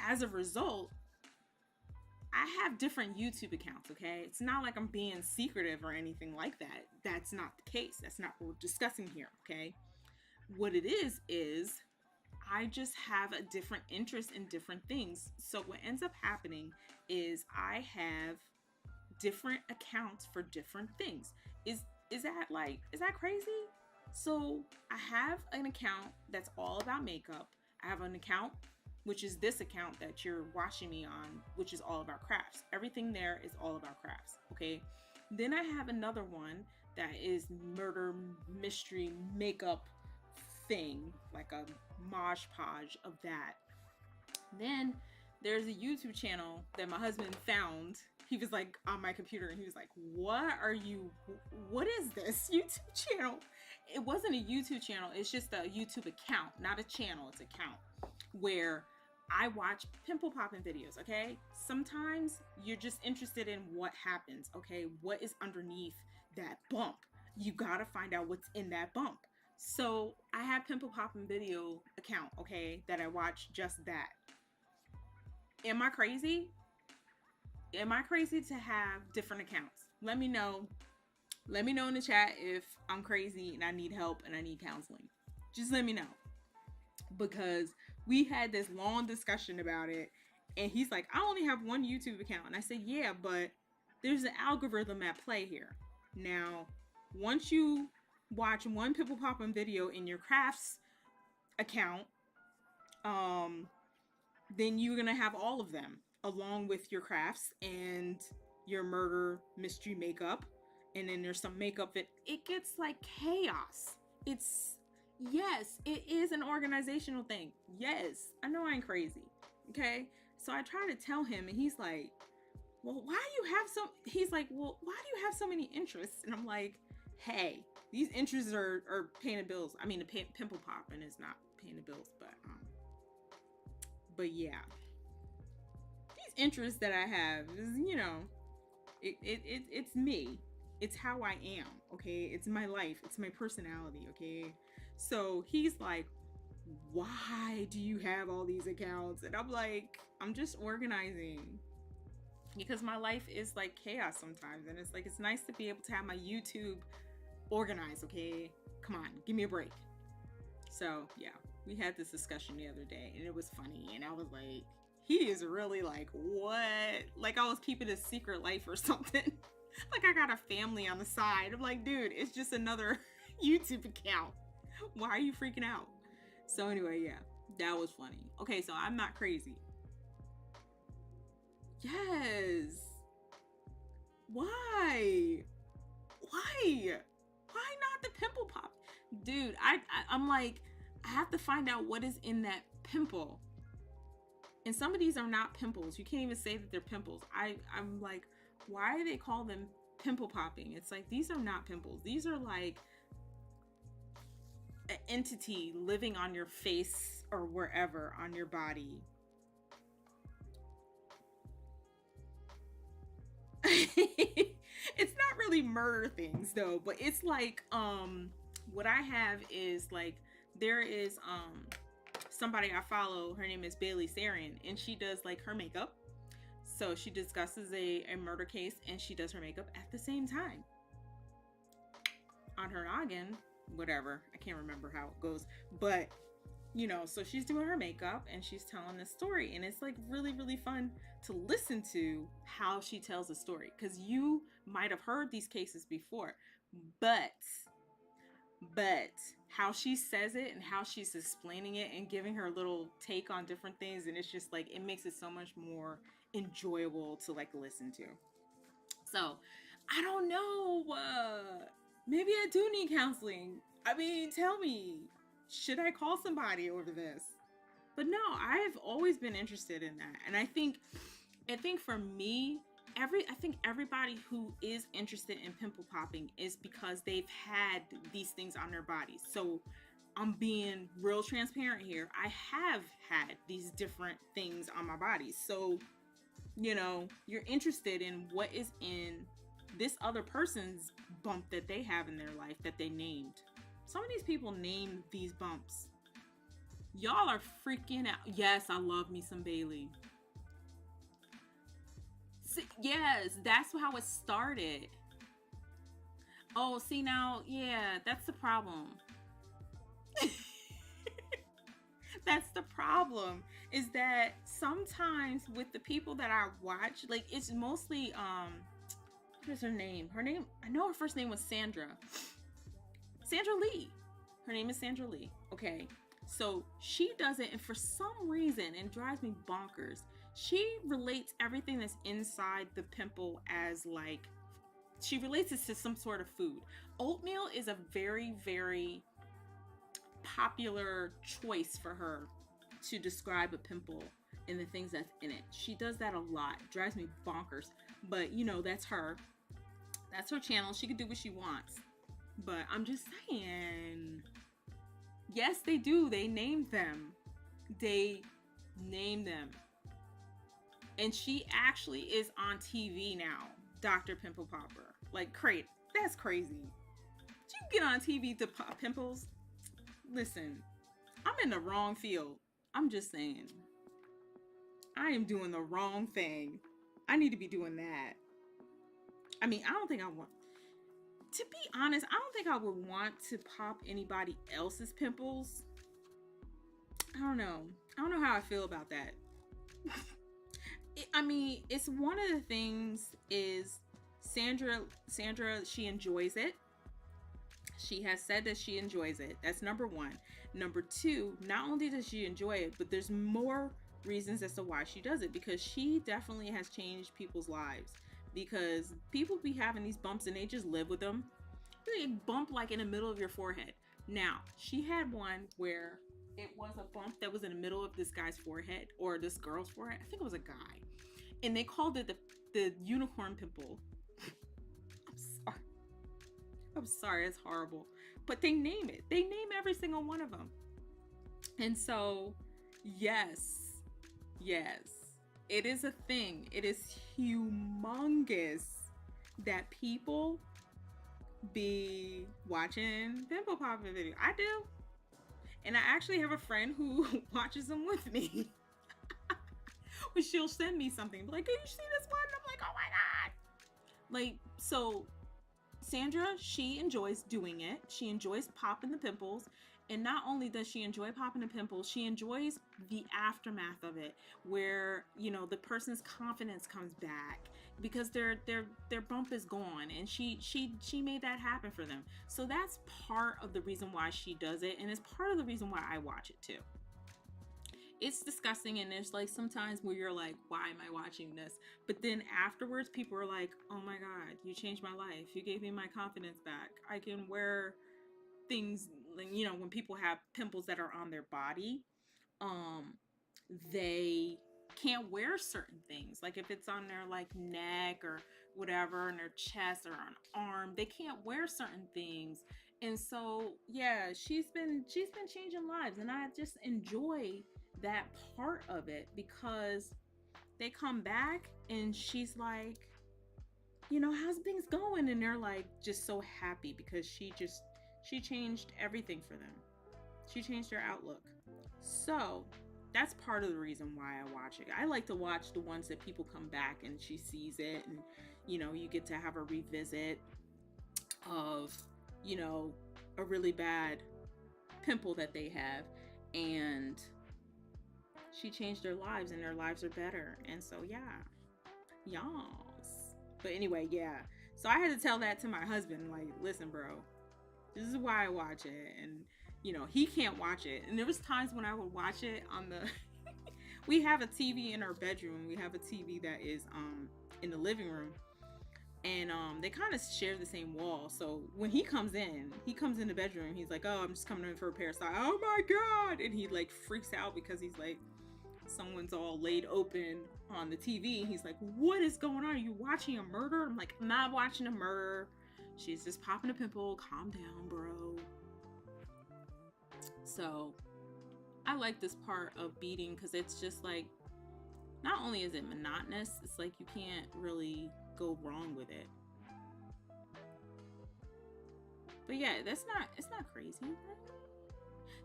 as a result, I have different YouTube accounts, okay? It's not like I'm being secretive or anything like that. That's not the case. That's not what we're discussing here, okay? What it is I just have a different interest in different things. So what ends up happening is I have different accounts for different things. Is that crazy? So I have an account that's all about makeup. I have an account, which is this account that you're watching me on, which is all about crafts. Everything there is all about crafts, okay? Then I have another one that is murder, mystery, makeup thing, like a mosh podge of that. Then there's a YouTube channel that my husband found. He was like on my computer and he was like, what is this YouTube channel? It wasn't a YouTube channel. It's just a YouTube account, not a channel. It's an account where I watch pimple popping videos, okay? Sometimes you're just interested in what happens, okay? What is underneath that bump? You gotta find out what's in that bump. So I have pimple popping video account, okay, that I watch just that. Am I crazy? Am I crazy to have different accounts? Let me know. Let me know in the chat if I'm crazy and I need help and I need counseling. Just let me know. Because we had this long discussion about it and he's like, I only have one YouTube account. And I said, yeah, but there's an algorithm at play here. Now, once you watch one pimple popping video in your crafts account, then you're gonna have all of them along with your crafts and your murder mystery makeup. And then there's some makeup that it gets like chaos. Yes, it is an organizational thing. Yes, I know I ain't crazy. Okay. So I try to tell him and he's like, well, why do you have so many interests? And I'm like, hey, these interests are paying the bills. I mean, the pimple popping is not paying the bills, but yeah, these interests that I have is, it's me. It's how I am. Okay. It's my life. It's my personality. Okay. So he's like, why do you have all these accounts? And I'm like, I'm just organizing. Because my life is like chaos sometimes. And it's like, it's nice to be able to have my YouTube organized, okay? Come on, give me a break. So, yeah, we had this discussion the other day and it was funny. And I was like, he is really like, what? Like I was keeping a secret life or something. Like I got a family on the side. I'm like, dude, it's just another YouTube account. Why are you freaking out? So anyway, yeah, that was funny. Okay, so I'm not crazy. Yes. Why? Why not the pimple pop? Dude, I'm like, I have to find out what is in that pimple. And some of these are not pimples. You can't even say that they're pimples. I'm like, why do they call them pimple popping? It's like, these are not pimples. These are like an entity living on your face or wherever on your body. It's not really murder things though, but it's like what I have is like, there is somebody I follow, her name is Bailey Sarin, and she does like her makeup. So she discusses a murder case, and she does her makeup at the same time. On her noggin, whatever. I can't remember how it goes. But, you know, so she's doing her makeup and she's telling this story. And it's like really, really fun to listen to how she tells the story. Because you might have heard these cases before. But how she says it and how she's explaining it and giving her little take on different things. And it's just like, it makes it so much more enjoyable to like listen to. So I don't know. Maybe I do need counseling. I mean, tell me, should I call somebody over this? But no, I've always been interested in that. And I think for me, I think everybody who is interested in pimple popping is because they've had these things on their bodies. So I'm being real transparent here. I have had these different things on my body. So, you know, you're interested in what is in this other person's bump that they have in their life that they named. Some of these people named these bumps. Y'all are freaking out. Yes, I love me some Bailey. See, yes, that's how it started. Oh, see now, yeah, that's the problem. That's the problem, is that sometimes with the people that I watch, like it's mostly what's her name? I know her first name was Sandra Lee. Her name is Sandra Lee. Okay, so she does it, and for some reason, and it drives me bonkers, she relates everything that's inside the pimple as like, she relates it to some sort of food. Oatmeal is a very, very popular choice for her to describe a pimple and the things that's in it. She does that a lot. It drives me bonkers. But you know, that's her. That's her channel. She can do what she wants. But I'm just saying, yes, they do. They named them. And she actually is on TV now, Dr. Pimple Popper. Like, that's crazy. Did you get on TV to pop pimples? Listen, I'm in the wrong field. I'm just saying. I am doing the wrong thing. I need to be doing that. I mean, I don't think I want... To be honest, I don't think I would want to pop anybody else's pimples. I don't know. I don't know how I feel about that. I mean, it's one of the things is Sandra, she enjoys it. She has said that she enjoys it. That's number one. Number two, not only does she enjoy it, but there's more reasons as to why she does it, because she definitely has changed people's lives. Because people be having these bumps and they just live with them. They bump like in the middle of your forehead. Now, she had one where it was a bump that was in the middle of this guy's forehead, or this girl's forehead. I think it was a guy. And they called it the unicorn pimple. I'm sorry, it's horrible. But they name it. They name every single one of them. And so, yes, it is a thing. It is humongous that people be watching pimple popping videos. I do. And I actually have a friend who watches them with me. When she'll send me something, like, can you see this one? And I'm like, oh my God. Like, so Sandra, she enjoys doing it. She enjoys popping the pimples. And not only does she enjoy popping the pimples, she enjoys the aftermath of it, where, you know, the person's confidence comes back because their bump is gone, and she made that happen for them. So that's part of the reason why she does it, and it's part of the reason why I watch it too. It's disgusting, and there's like sometimes where you're like, why am I watching this? But then afterwards, people are like, oh my God, you changed my life. You gave me my confidence back. I can wear things, you know, when people have pimples that are on their body, they can't wear certain things. Like if it's on their like neck or whatever, on their chest or on arm, they can't wear certain things. And so, yeah, she's been changing lives, and I just enjoy that part of it, because they come back and she's like, you know, how's things going? And they're like just so happy because she changed everything for them. She changed their outlook. So that's part of the reason why I watch it. I like to watch the ones that people come back and she sees it, and you know, you get to have a revisit of, you know, a really bad pimple that they have, and she changed their lives and their lives are better. And so yeah, y'all. But anyway, yeah, so I had to tell that to my husband, like, listen bro, this is why I watch it. And you know, he can't watch it. And there was times when I would watch it on the we have a TV in our bedroom. We have a TV that is in the living room, and they kind of share the same wall. So when he comes in the bedroom, he's like, oh, I'm just coming in for a pair of socks. Oh my god. And he like freaks out because he's like, someone's all laid open on the TV. He's like, what is going on? Are you watching a murder? I'm like, I'm not watching a murder. She's just popping a pimple. Calm down, bro. So I like this part of beading because it's just like, not only is it monotonous, it's like you can't really go wrong with it. But yeah, it's not crazy.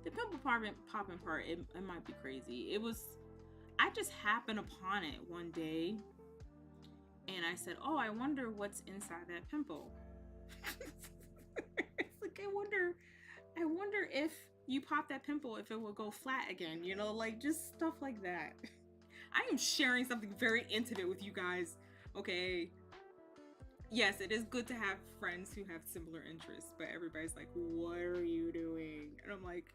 The pimple popping part, it might be crazy. I just happened upon it one day and I said, oh, I wonder what's inside that pimple. It's like, I wonder if you pop that pimple, if it will go flat again, you know, like just stuff like that. I am sharing something very intimate with you guys, okay? Yes, it is good to have friends who have similar interests, but everybody's like, what are you doing? And I'm like,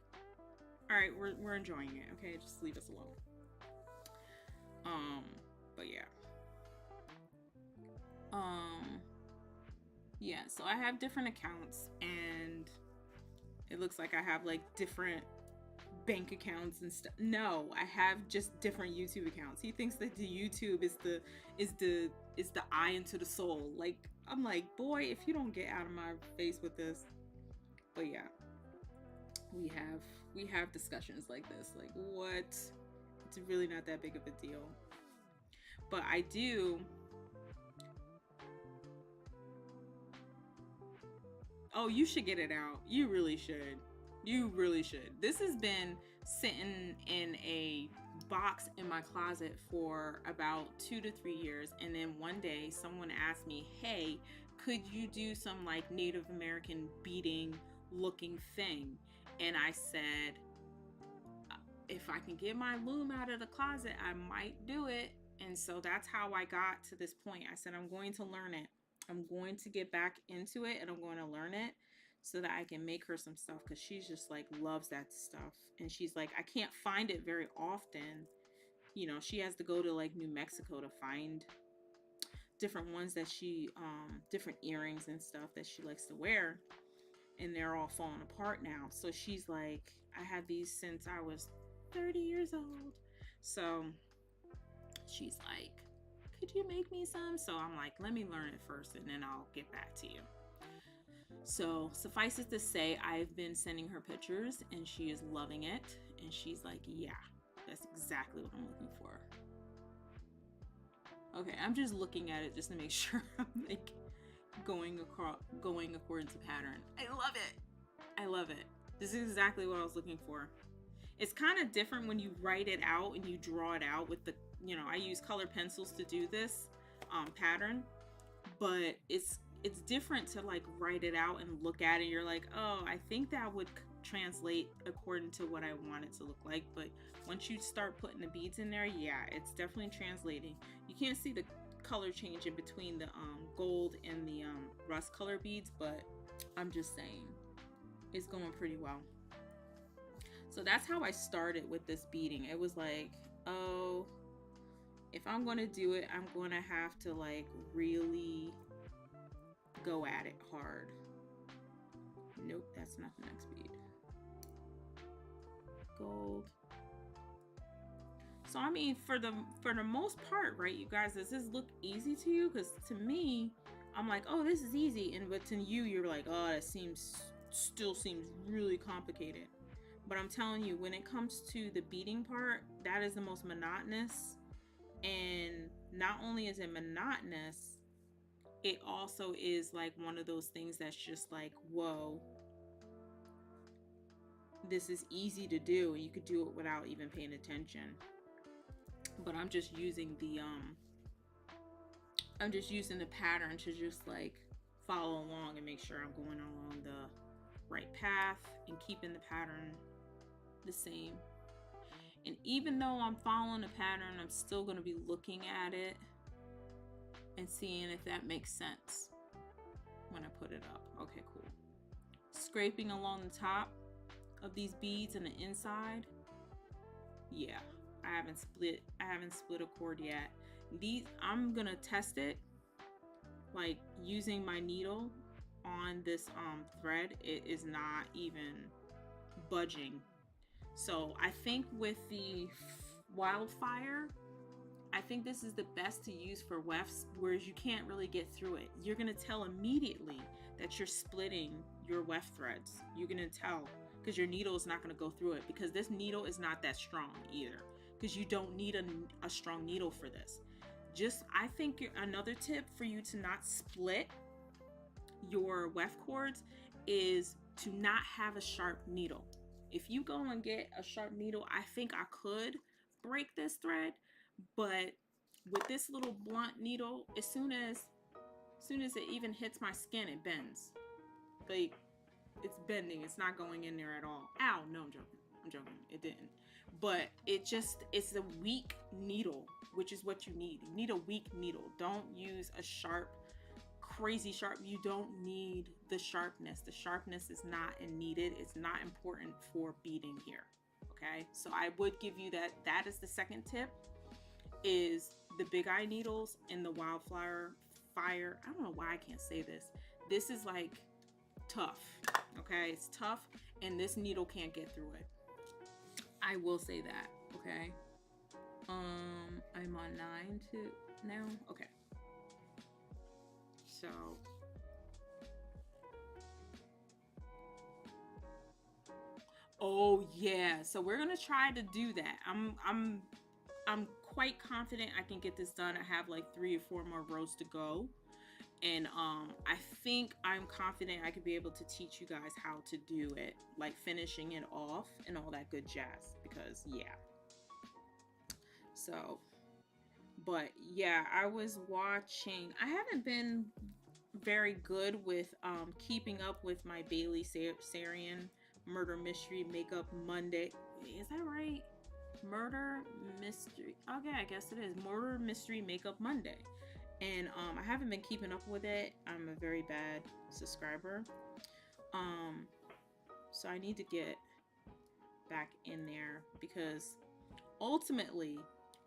all right, we're enjoying it, okay? Just leave us alone. But yeah. Yeah, so I have different accounts, and it looks like I have like different bank accounts and stuff. No, I have just different YouTube accounts. He thinks that the YouTube is the eye into the soul. Like, I'm like, boy, if you don't get out of my face with this. But yeah, we have discussions like this. Like, what? It's really not that big of a deal. But I do. Oh, you should get it out. You really should. You really should. This has been sitting in a box in my closet for about 2 to 3 years. And then one day someone asked me, hey, could you do some like Native American beading looking thing? And I said, if I can get my loom out of the closet, I might do it. And so that's how I got to this point. I said, I'm going to learn it. I'm going to get back into it and I'm going to learn it so that I can make her some stuff, because she's just like loves that stuff. And she's like, I can't find it very often. You know, she has to go to like New Mexico to find different ones that she, different earrings and stuff that she likes to wear. And they're all falling apart now. So she's like, I had these since I was 30 years old. So she's like, could you make me some? So I'm like, let me learn it first and then I'll get back to you. So suffice it to say, I've been sending her pictures and she is loving it. And she's like, yeah, that's exactly what I'm looking for. Okay, I'm just looking at it just to make sure I'm like going according to pattern. I love it. I love it. This is exactly what I was looking for. It's kind of different when you write it out and you draw it out with the, you know, I use colored pencils to do this pattern, but it's different to like write it out and look at it. You're like, oh, I think that would translate according to what I want it to look like. But once you start putting the beads in there, yeah, it's definitely translating. You can't see the color change in between the gold and the rust color beads, but I'm just saying it's going pretty well. So that's how I started with this beading. It was like, oh, if I'm going to do it, I'm going to have to like really go at it hard. Nope, that's not the next bead. Gold. So I mean, for the most part, right, you guys, does this look easy to you? Because to me, I'm like, oh, this is easy, and but to you, you're like, oh, that still seems really complicated. But I'm telling you, when it comes to the beading part, that is the most monotonous. And not only is it monotonous, it also is like one of those things that's just like, whoa. this is easy to do, and you could do it without even paying attention. But I'm just using the pattern to just like follow along and make sure I'm going along the right path and keeping the pattern the same. And even though I'm following the pattern, I'm still going to be looking at it and seeing if that makes sense when I put it up. Okay, cool. Scraping along the top of these beads and the inside. Yeah, I haven't split a cord yet. I'm gonna test it like using my needle on this thread. It is not even budging. So I think with the WILDFIRE, I think this is the best to use for wefts, whereas you can't really get through it. You're gonna tell immediately that you're splitting your weft threads. You're gonna tell because your needle is not gonna go through it, because this needle is not that strong either, because you don't need a strong needle for this. I think another tip for you to not split your weft cords is to not have a sharp needle. If you go and get a sharp needle, I think I could break this thread, but with this little blunt needle, as soon as it even hits my skin, it bends. Like, it's bending. It's not going in there at all. Ow, no, I'm joking. It didn't. But it's a weak needle, which is what you need. You need a weak needle. Don't use a sharp, crazy sharp. You don't need the sharpness. The sharpness is not needed. It's not important for beading here. Okay, so I would give you that. That is the second tip, is the big eye needles and the WILDFIRE. I don't know why I can't say this. This is like tough. Okay, it's tough, and this needle can't get through it. I will say that. Okay. I'm on 9 now. Okay. So oh yeah, so we're gonna try to do that. I'm quite confident I can get this done. I have like 3 or 4 more rows to go, and I think I'm confident I could be able to teach you guys how to do it, like finishing it off and all that good jazz, because yeah. So, but yeah, I was watching. I haven't been very good with keeping up with my Bailey Sarian Murder Mystery Makeup Monday. Is that right? Murder Mystery. Okay, I guess it is Murder Mystery Makeup Monday. And I haven't been keeping up with it. I'm a very bad subscriber. So I need to get back in there, because ultimately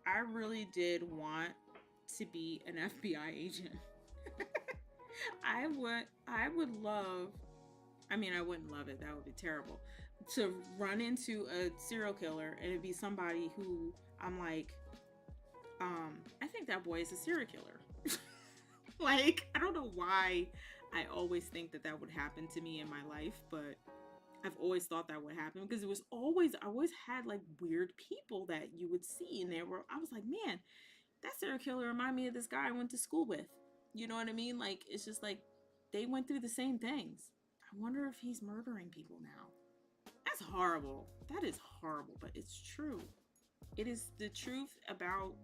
I really did want to be an FBI agent. I would love, I mean, I wouldn't love it, that would be terrible, to run into a serial killer and it'd be somebody who I'm like, I think that boy is a serial killer. Like, I don't know why I always think that would happen to me in my life, but I've always thought that would happen, because I always had like weird people that you would see in there where I was like, man, that serial killer reminded me of this guy I went to school with. You know what I mean? Like, it's just like they went through the same things. I wonder if he's murdering people now. That's horrible. That is horrible, but it's true. It is the truth about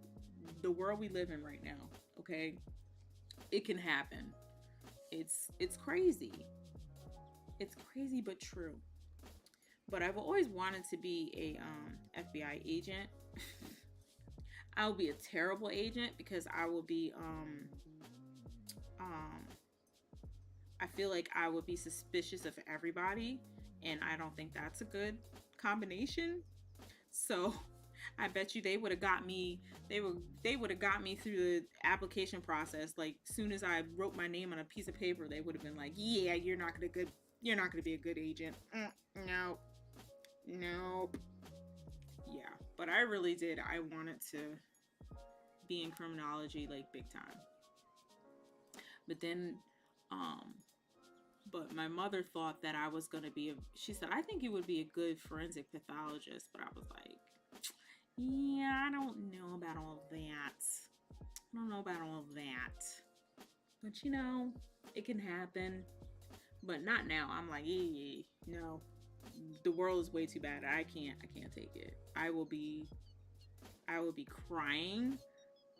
the world we live in right now, okay? It can happen. It's crazy. It's crazy but true. But I've always wanted to be a FBI agent. I'll be a terrible agent, because I will be I feel like I would be suspicious of everybody, and I don't think that's a good combination. So I bet you they would have got me. They would have got me through the application process. Like, soon as I wrote my name on a piece of paper, they would have been like, "Yeah, you're not gonna be a good agent." No, nope. Yeah, but I really did. I wanted to be in criminology, like, big time. But then, but my mother thought that I was gonna be she said, I think you would be a good forensic pathologist, but I was like, yeah, I don't know about all that. But you know, it can happen. But not now. I'm like, no. the world is way too bad. I can't take it. I will be crying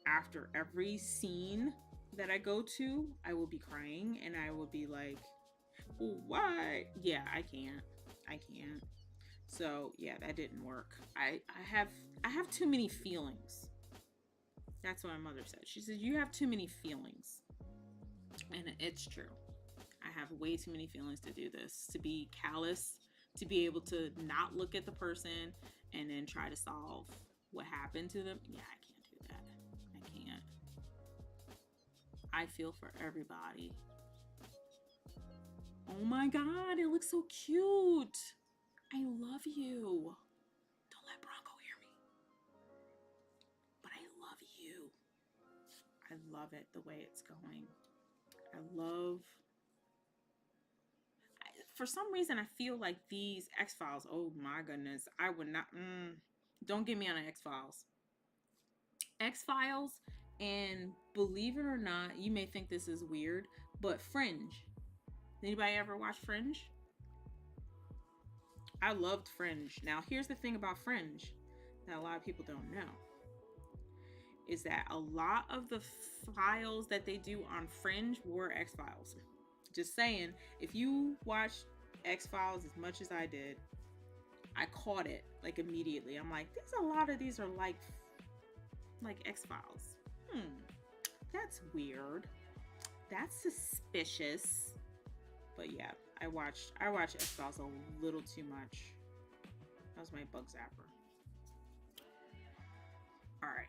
after every scene that I go to. I will be crying and I will be like, why? Yeah, I can't. So yeah, that didn't work. I have too many feelings. That's what my mother said. She said, you have too many feelings. And it's true. I have way too many feelings to do this, to be callous, to be able to not look at the person and then try to solve what happened to them. Yeah, I can't do that. I can't. I feel for everybody. Oh my God, it looks so cute. I love you. Don't let Bronco hear me. But I love you. I love it the way it's going. For some reason, I feel like these X-Files, oh my goodness, I would not, don't get me on X-Files. X-Files, and believe it or not, you may think this is weird, but Fringe. Anybody ever watch Fringe? I loved Fringe. Now, here's the thing about Fringe that a lot of people don't know, is that a lot of the files that they do on Fringe were X-Files. Just saying, if you watch X-Files as much as I did, I caught it like immediately. I'm like, a lot of these are like X-Files. That's weird. That's suspicious. But yeah, I watched X-Files a little too much. That was my bug zapper. All right.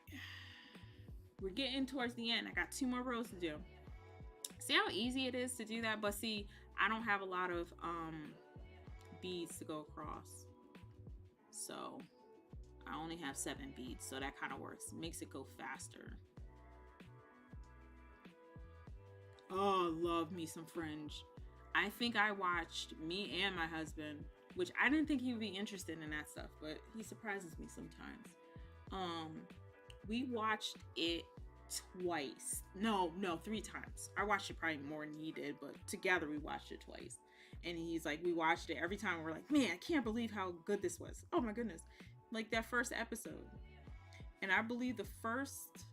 We're getting towards the end. I got 2 more rows to do. See how easy it is to do that? But see, I don't have a lot of beads to go across. So I only have 7 beads. So that kind of works. Makes it go faster. Oh, love me some Fringe. I think I watched, me and my husband, which I didn't think he would be interested in that stuff, but he surprises me sometimes. We watched it twice. No, 3 times. I watched it probably more than he did, but together we watched it twice. And he's like, we watched it every time. We're like, man, I can't believe how good this was. Oh my goodness. Like that first episode. And I believe the first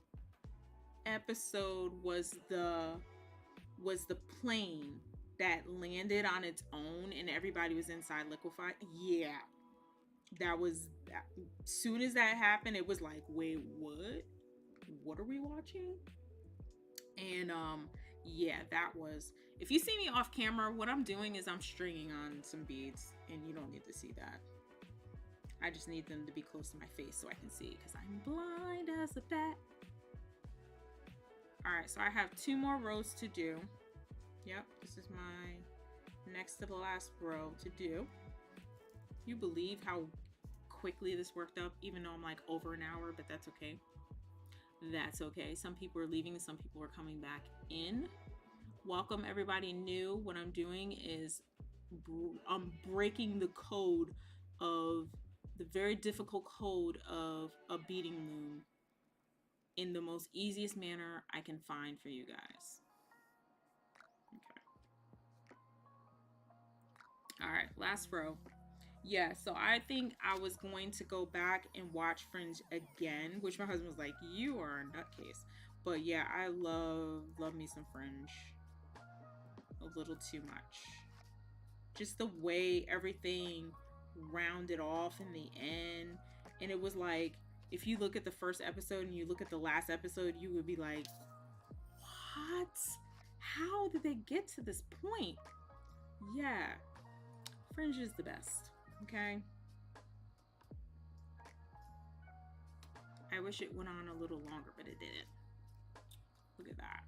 episode was the plane that landed on its own and everybody was inside liquefied. Yeah. That was, as soon as that happened, it was like, wait, what are we watching? And yeah, that was, if you see me off camera, what I'm doing is I'm stringing on some beads, and you don't need to see that. I just need them to be close to my face so I can see, because I'm blind as a bat. All right, so I have 2 more rows to do. Yep, this is my next to the last row to do. You believe how quickly this worked up, even though I'm like over an hour, but that's okay. That's okay. Some people are leaving, some people are coming back in. Welcome everybody new. What I'm doing is I'm breaking the code of the very difficult code of a beading loom in the most easiest manner I can find for you guys. Okay. All right, last row. Yeah, so I think I was going to go back and watch Fringe again, which my husband was like, you are a nutcase. But yeah, I love me some Fringe. A little too much. Just the way everything rounded off in the end. And it was like, if you look at the first episode and you look at the last episode, you would be like, what? How did they get to this point? Yeah, Fringe is the best. Okay. I wish it went on a little longer, but it didn't. Look at that.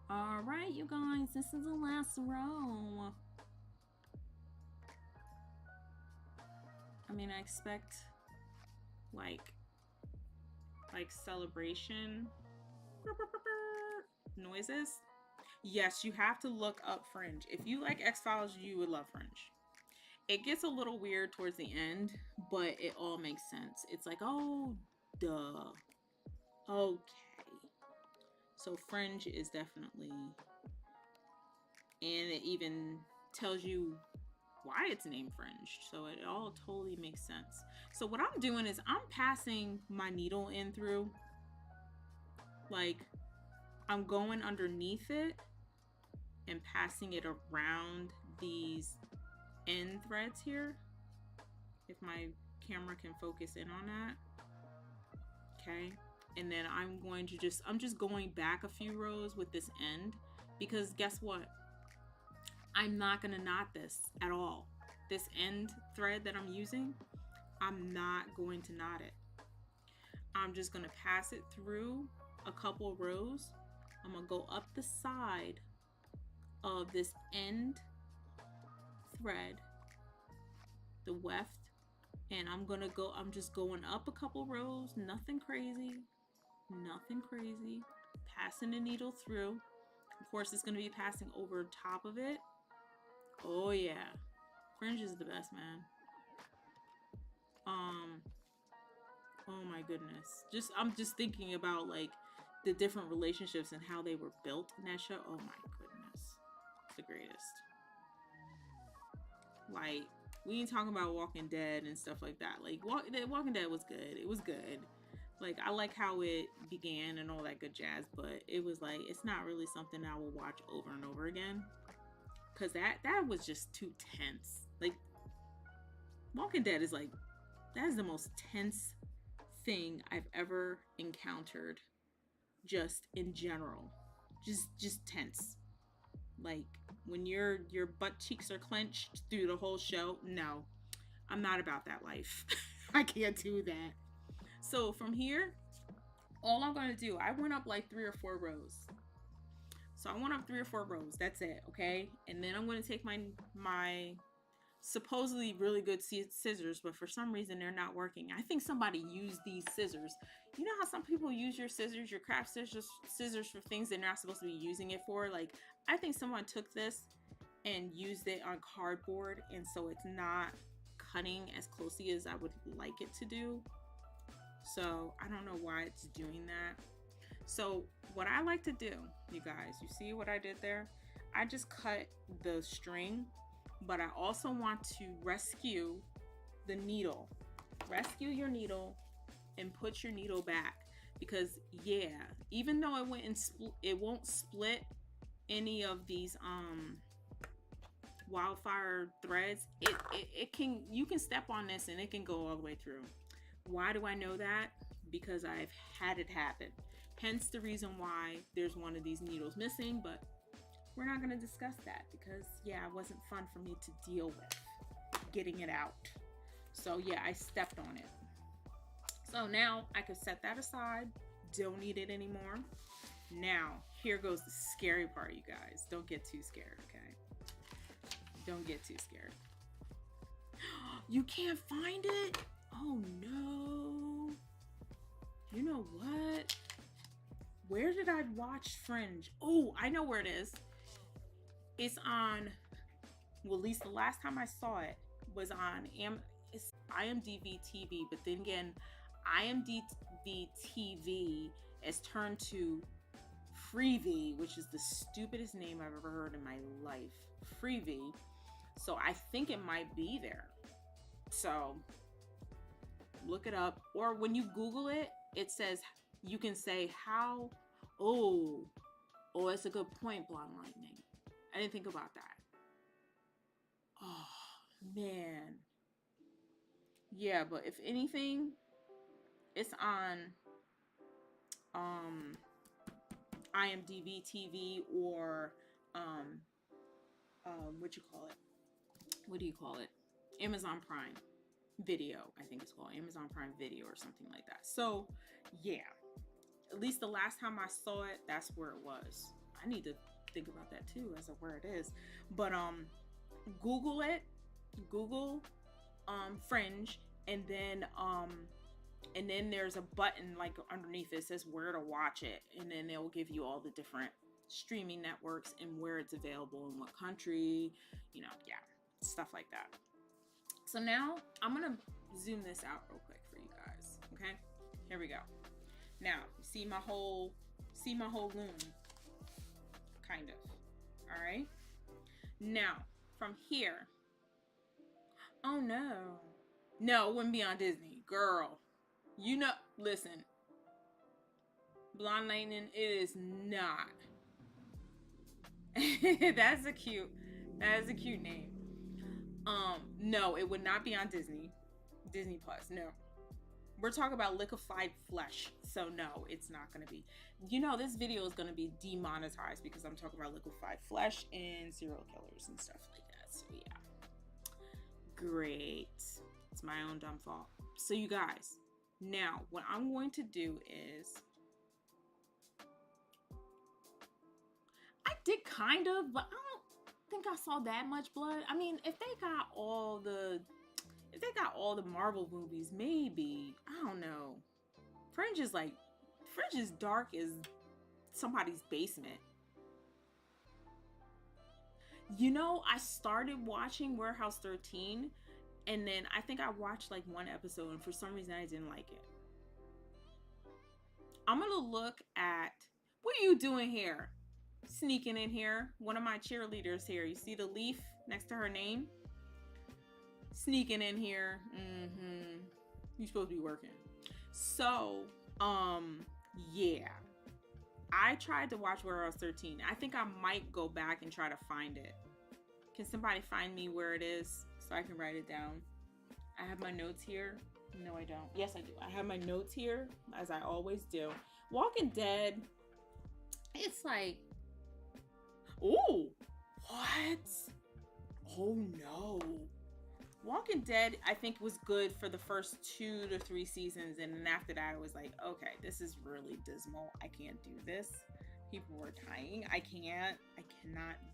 All right, you guys, this is the last row. I mean, I expect like celebration noises. Yes, you have to look up Fringe. If you like X-Files, you would love Fringe. It gets a little weird towards the end, but it all makes sense. It's like, oh, duh. Okay. So Fringe is definitely, and it even tells you why it's named fringed. So it all totally makes sense. So what I'm doing is I'm passing my needle in through, like I'm going underneath it and passing it around these end threads here. If my camera can focus in on that. Okay. And then I'm just going back a few rows with this end, because guess what? I'm not going to knot this at all. This end thread that I'm using, I'm not going to knot it. I'm just going to pass it through a couple rows. I'm going to go up the side of this end thread, the weft, and I'm just going up a couple rows, nothing crazy, passing the needle through. Of course, it's going to be passing over top of it. Oh yeah, fringe is the best, man. Oh my goodness, I'm just thinking about like the different relationships and how they were built in that show. Oh my goodness, it's the greatest. Like, we ain't talking about Walking Dead and stuff like that. Like, Walking Dead was good. It was good. Like, I like how it began and all that good jazz, but it was like, it's not really something I will watch over and over again. Because that was just too tense. Like, Walking Dead is like, that is the most tense thing I've ever encountered, just in general. Just tense. Like, when your butt cheeks are clenched through the whole show, no, I'm not about that life. I can't do that. So from here, all I'm going to do, I went up like 3 or 4 rows. So I went up 3 or 4 rows. That's it, okay? And then I'm going to take my supposedly really good scissors, but for some reason they're not working. I think somebody used these scissors. You know how some people use your scissors, your craft scissors for things they're not supposed to be using it for? Like, I think someone took this and used it on cardboard, and so it's not cutting as closely as I would like it to do. So I don't know why it's doing that. So what I like to do, you guys, you see what I did there? I just cut the string, but I also want to rescue the needle. Rescue your needle and put your needle back, because yeah, even though it won't split any of these wildfire threads, you can step on this and it can go all the way through. Why do I know that? Because I've had it happen. Hence the reason why there's one of these needles missing, but we're not going to discuss that because yeah, it wasn't fun for me to deal with getting it out. So yeah, I stepped on it. So now I can set that aside. Don't need it anymore. Now, here goes the scary part, you guys. Don't get too scared, okay? Don't get too scared. You can't find it? Oh no. You know what? Where did I watch Fringe? Oh, I know where it is. It's on, well, at least the last time I saw it was on it's IMDb TV, but then again, IMDb TV is turned to Freevee, which is the stupidest name I've ever heard in my life. Freevee. So I think it might be there. So look it up. Or when you Google it, it says, you can say how, oh, it's a good point, Blonde Lightning. I didn't think about that. Oh, man. Yeah, but if anything, it's on IMDb TV or what do you call it? Amazon Prime Video, I think it's called Amazon Prime Video or something like that. So yeah, at least the last time I saw it, that's where it was. I need to think about that too as of where it is. But Google it, Google Fringe, and then there's a button like underneath it says where to watch it, and then they'll give you all the different streaming networks and where it's available in what country, you know, yeah, stuff like that. So now I'm gonna zoom this out real quick for you guys. Okay, here we go. Now you see my whole loom, kind of. All right. Now from here, Oh no. No, it wouldn't be on Disney. Girl. You know, listen. Blonde Lightning, it is not. That is a cute name. No, it would not be on Disney Plus. No, we're talking about liquefied flesh, so no, it's not going to be. You know, this video is going to be demonetized because I'm talking about liquefied flesh and serial killers and stuff like that. So yeah, great. It's my own dumb fault. So you guys, now what I'm going to do is, I did kind of, but I don't think I saw that much blood. I mean, if they got all the Marvel movies, maybe. I don't know. Fringe is dark as somebody's basement. You know, I started watching Warehouse 13, and then I think I watched like one episode, and for some reason I didn't like it. I'm gonna look at, what are you doing here? Sneaking in here. One of my cheerleaders here. You see the leaf next to her name? Sneaking in here. You're supposed to be working. So, yeah. I tried to watch Warehouse 13. I think I might go back and try to find it. Can somebody find me where it is so I can write it down? I have my notes here. No, I don't. Yes, I do. I have my notes here, as I always do. Walking Dead, it's like, oh, what? Oh no. Walking Dead, I think, was good for the first 2 to 3 seasons, and then after that it was like, okay, this is really dismal. I can't do this. People were dying. I cannot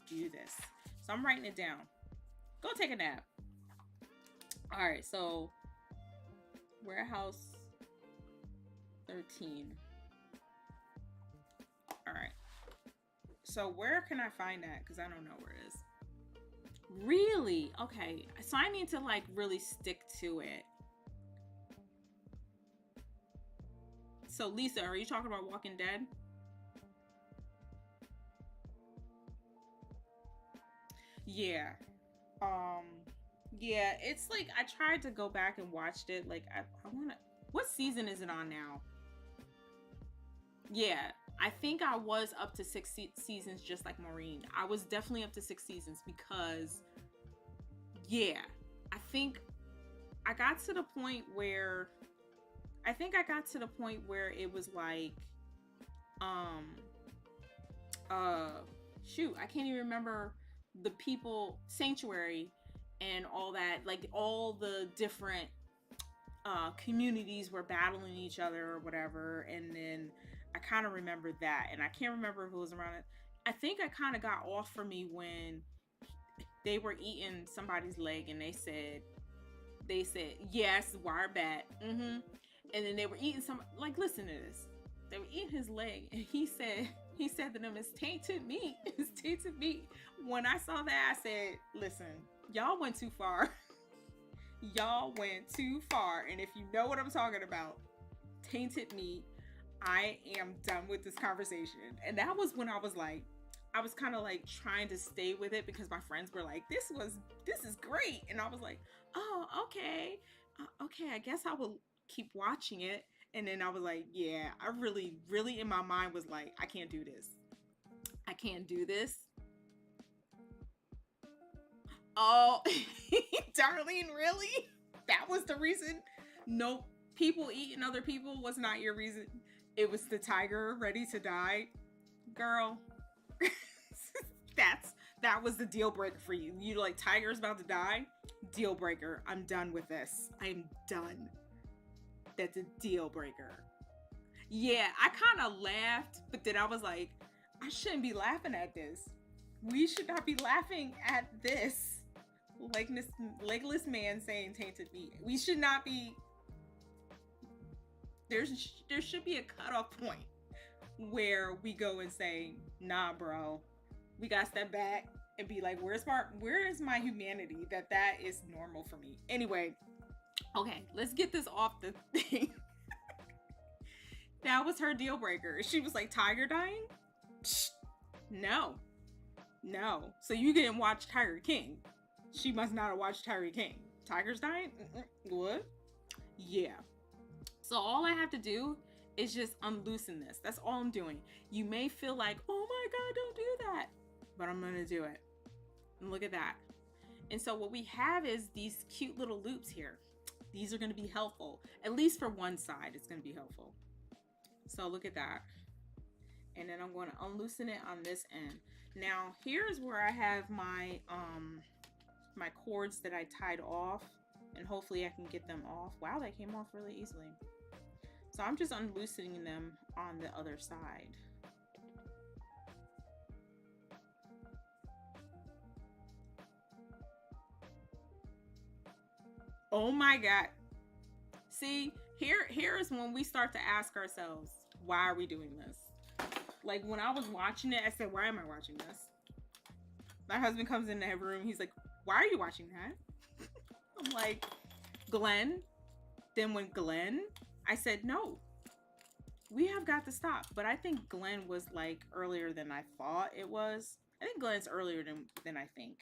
do this. So I'm writing it down. Go take a nap. Alright, so Warehouse 13. Alright. So where can I find that? Because I don't know where it is. Really? Okay. So I need to like really stick to it. So Lisa, are you talking about Walking Dead? Yeah. Yeah, it's like I tried to go back and watched it. Like I wanna, what season is it on now? Yeah, I think I was up to 6 seasons, just like Maureen. I was definitely up to 6 seasons because, yeah, I think I got to the point where, it was like, shoot, I can't even remember the people, Sanctuary and all that, like all the different communities were battling each other or whatever, and then I kind of remember that, and I can't remember if it was around it. I think I kind of got off for me when they were eating somebody's leg, and they said, yes, wire bat, and then they were eating some, like, listen to this. They were eating his leg, and he said to them, it's tainted meat. It's tainted meat. When I saw that, I said, listen, y'all went too far. Y'all went too far. And if you know what I'm talking about, tainted meat, I am done with this conversation. And that was when I was kind of like trying to stay with it because my friends were like, this is great. And I was like, oh, okay. Okay, I guess I will keep watching it. And then I was like, yeah, I really, really in my mind was like, I can't do this. I can't do this. Oh, Darlene, really? That was the reason? Nope. People eating other people was not your reason. It was the tiger ready to die. Girl, that was the deal breaker for you. You like, tiger's about to die? Deal breaker. I'm done with this. I'm done. That's a deal breaker. Yeah, I kind of laughed, but then I was like, I shouldn't be laughing at this. We should not be laughing at this. Legless man saying tainted meat. We should not be. There should be a cutoff point where we go and say, nah, bro, we gotta step back and be like, where is my humanity that is normal for me? Anyway, okay, let's get this off the thing. That was her deal breaker. She was like, tiger dying? Psh, no. So you didn't watch Tiger King. She must not have watched Tiger King. Tiger's dying? What? Yeah. So all I have to do is just unloosen this. That's all I'm doing. You may feel like, oh my God, don't do that. But I'm gonna do it. And look at that. And so what we have is these cute little loops here. These are gonna be helpful. At least for one side, it's gonna be helpful. So look at that. And then I'm going to unloosen it on this end. Now here's where I have my my cords that I tied off, and hopefully I can get them off. Wow, they came off really easily. So I'm just unloosening them on the other side. Oh my God. See, here is when we start to ask ourselves, why are we doing this? Like when I was watching it, I said, why am I watching this? My husband comes in the room. He's like, why are you watching that? I'm like, Glenn. Then when Glenn, I said, no, we have got to stop. But I think Glenn was like earlier than I thought it was. I think Glenn's earlier than I think.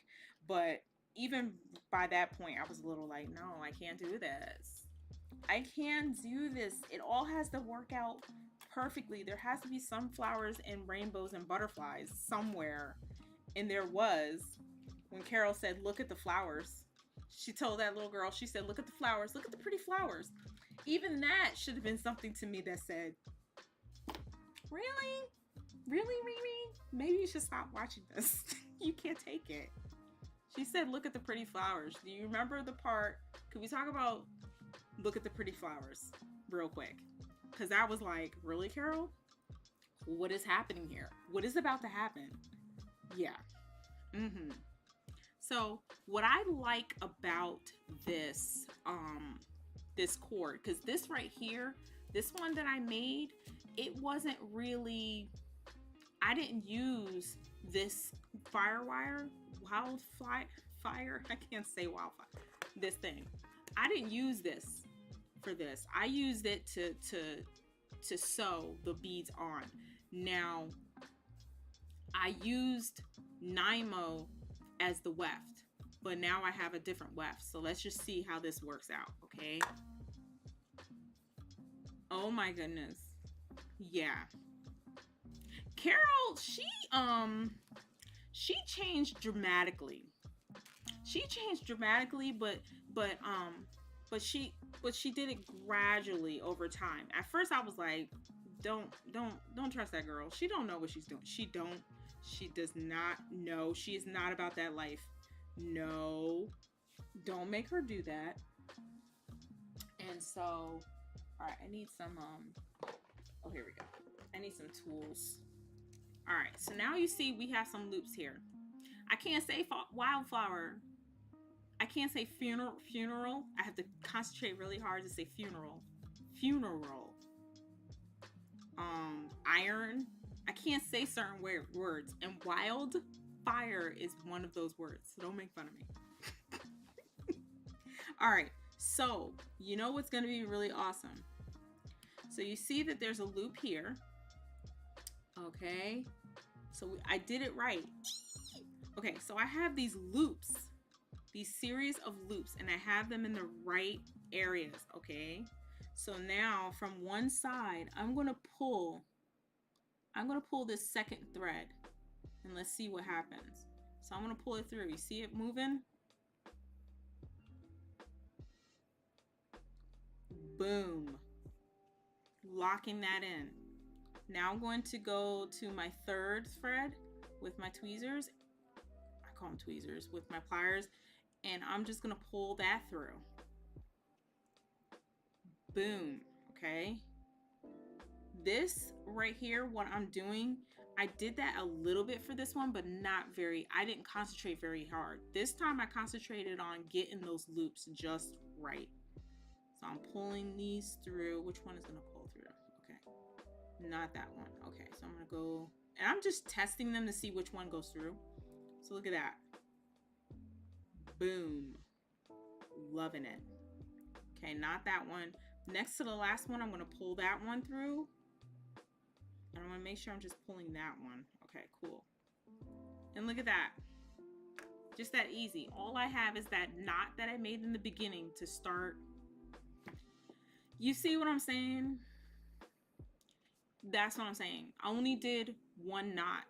But even by that point, I was a little like, no, I can't do this. I can't do this. It all has to work out perfectly. There has to be sunflowers and rainbows and butterflies somewhere. And there was, when Carol said, look at the flowers. She told that little girl, she said, look at the flowers. Look at the pretty flowers. Even that should have been something to me that said, really? Really, Riri? Maybe you should stop watching this. You can't take it. She said, look at the pretty flowers. Do you remember the part? Can we talk about look at the pretty flowers real quick? Because I was like, really, Carol? What is happening here? What is about to happen? Yeah. So what I like about this, this cord, because this right here, this one that I made, it wasn't really, I didn't use this wildfire, I can't say wildfire, this thing. I didn't use this for this. I used it to sew the beads on. Now, I used NYMO as the weft, but now I have a different weft. So let's just see how this works out, okay? Oh my goodness. Yeah. Carol, she changed dramatically. She changed dramatically, but she did it gradually over time. At first I was like, don't trust that girl. She don't know what she's doing. She does not know. She is not about that life. No, don't make her do that. And so, all right, I need some, oh, here we go. I need some tools. All right, so now you see we have some loops here. I can't say wildflower. I can't say funeral. I have to concentrate really hard to say funeral. Iron. I can't say certain words. And wildfire is one of those words. So don't make fun of me. All right. So you know what's going to be really awesome. So you see that there's a loop here. Okay. So I did it right. Okay. So I have these loops. These series of loops, and I have them in the right areas, okay? So now from one side, I'm gonna pull this second thread, and let's see what happens. So I'm gonna pull it through. You see it moving? Boom. Locking that in. Now I'm going to go to my third thread with my tweezers. I call them tweezers, with my pliers. And I'm just gonna pull that through. Boom, okay? This right here, what I'm doing, I did that a little bit for this one, but not very, I didn't concentrate very hard. This time I concentrated on getting those loops just right. So I'm pulling these through. Which one is gonna pull through? Okay, not that one. Okay, so I'm gonna go, and I'm just testing them to see which one goes through. So look at that. Boom. Loving it. Okay, not that one. Next to the last one, I'm going to pull that one through. And I want to make sure I'm just pulling that one. Okay, cool. And look at that. Just that easy. All I have is that knot that I made in the beginning to start. You see what I'm saying? That's what I'm saying. I only did one knot.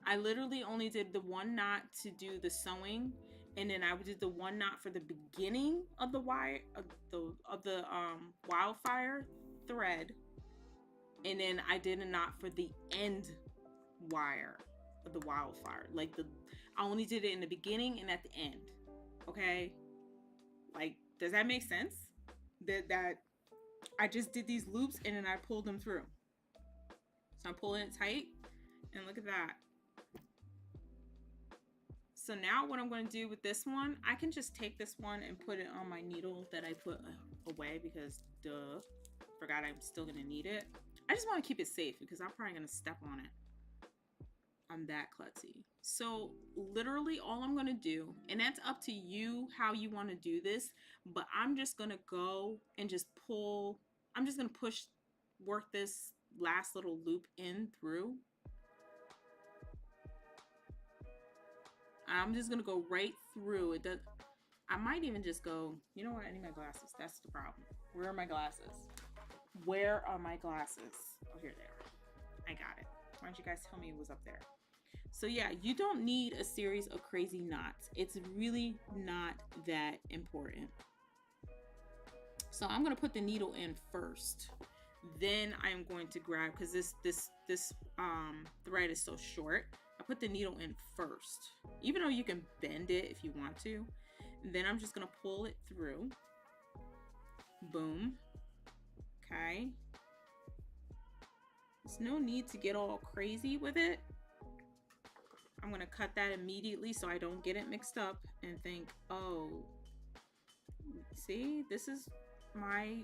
I literally only did the one knot to do the sewing, and then I did the one knot for the beginning of the wire of the wildfire thread, and then I did a knot for the end wire of the wildfire. Like I only did it in the beginning and at the end. Okay, like, does that make sense? That I just did these loops and then I pulled them through. So I'm pulling it tight, and look at that. So now what I'm going to do with this one, I can just take this one and put it on my needle that I put away because forgot I'm still going to need it. I just want to keep it safe because I'm probably going to step on it. I'm that klutzy. So literally all I'm going to do, and that's up to you how you want to do this, but I'm just going to go and just pull. I'm just going to work this last little loop in through. I'm just gonna go right through it. I might even just go, you know what, I need my glasses. That's the problem. Where are my glasses? Where are my glasses? Oh, here they are. I got it. Why don't you guys tell me it was up there? So yeah, you don't need a series of crazy knots. It's really not that important. So I'm gonna put the needle in first. Then I'm going to grab, because this thread is so short, I put the needle in first, even though you can bend it if you want to. And then I'm just going to pull it through. Boom. Okay. There's no need to get all crazy with it. I'm going to cut that immediately so I don't get it mixed up and think, oh, see, this is my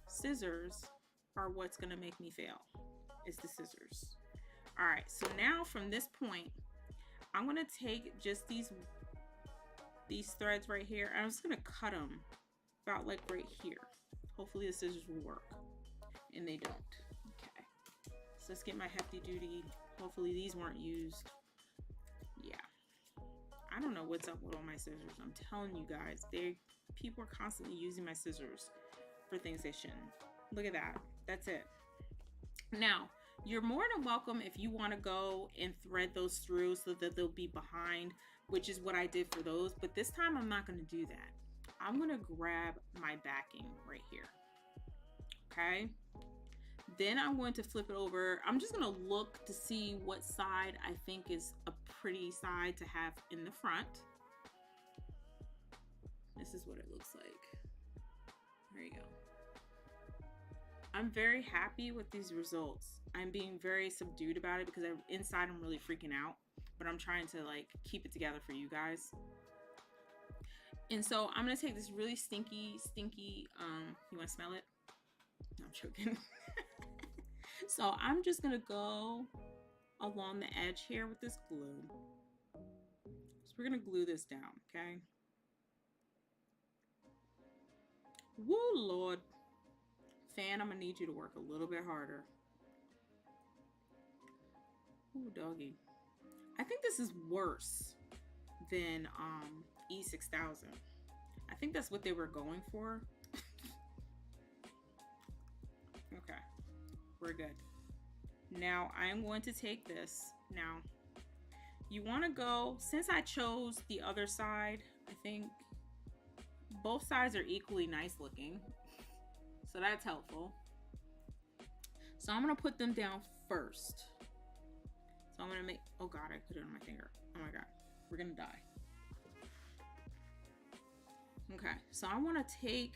scissors are what's going to make me fail. It's the scissors. All right, so now from this point, I'm gonna take just these threads right here, and I'm just gonna cut them about like right here. Hopefully the scissors will work, and they don't. Okay, so let's get my hefty duty. Hopefully these weren't used. Yeah, I don't know what's up with all my scissors. I'm telling you guys, people are constantly using my scissors for things they shouldn't. Look at that. That's it. Now, you're more than welcome if you want to go and thread those through so that they'll be behind, which is what I did for those. But this time I'm not going to do that. I'm going to grab my backing right here. Okay. Then I'm going to flip it over. I'm just going to look to see what side I think is a pretty side to have in the front. This is what it looks like. There you go. I'm very happy with these results. I'm being very subdued about it because inside I'm really freaking out, but I'm trying to like keep it together for you guys. And so I'm gonna take this really stinky, you wanna smell it? No, I'm joking. So I'm just gonna go along the edge here with this glue. So we're gonna glue this down, okay? Woo, Lord. Fan, I'm gonna need you to work a little bit harder. Ooh, doggy. I think this is worse than 𝐸6000. I think that's what they were going for. Okay, we're good. Now I am going to take this. Now you want to go, since I chose the other side, I think both sides are equally nice looking. So that's helpful. So I'm going to put them down first. So I'm going to make, oh God, I put it on my finger. Oh my God, we're going to die. Okay, so I want to take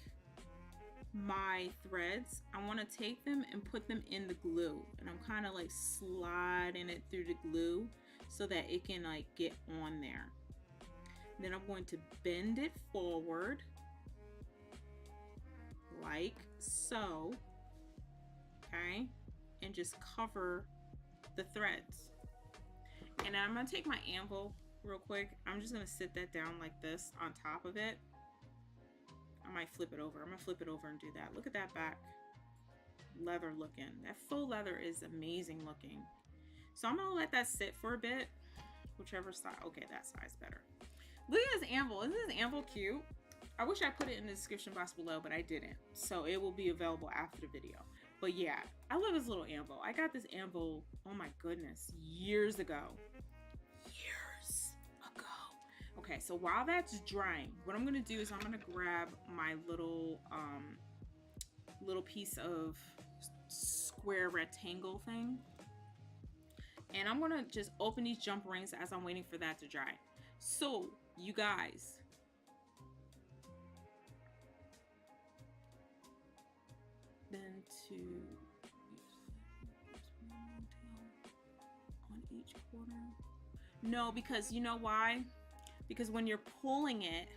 my threads. I want to take them and put them in the glue. And I'm kind of like sliding it through the glue so that it can like get on there. And then I'm going to bend it forward like so, okay, and just cover the threads. And I'm gonna take my anvil real quick. I'm just gonna sit that down like this on top of it. I might flip it over. I'm gonna flip it over and do that. Look at that back leather looking. That faux leather is amazing looking. So I'm gonna let that sit for a bit. whichever side. Okay, that side's better. Look at this anvil. Isn't this anvil cute? I wish I put it in the description box below, but I didn't. So it will be available after the video. But yeah, I love this little anvil. I got this anvil, oh my goodness, years ago. Okay, so while that's drying, what I'm gonna do is I'm gonna grab my little piece of square rectangle thing, and I'm gonna just open these jump rings as I'm waiting for that to dry. So you guys, then to on each corner. No, because you know why? Because when you're pulling it,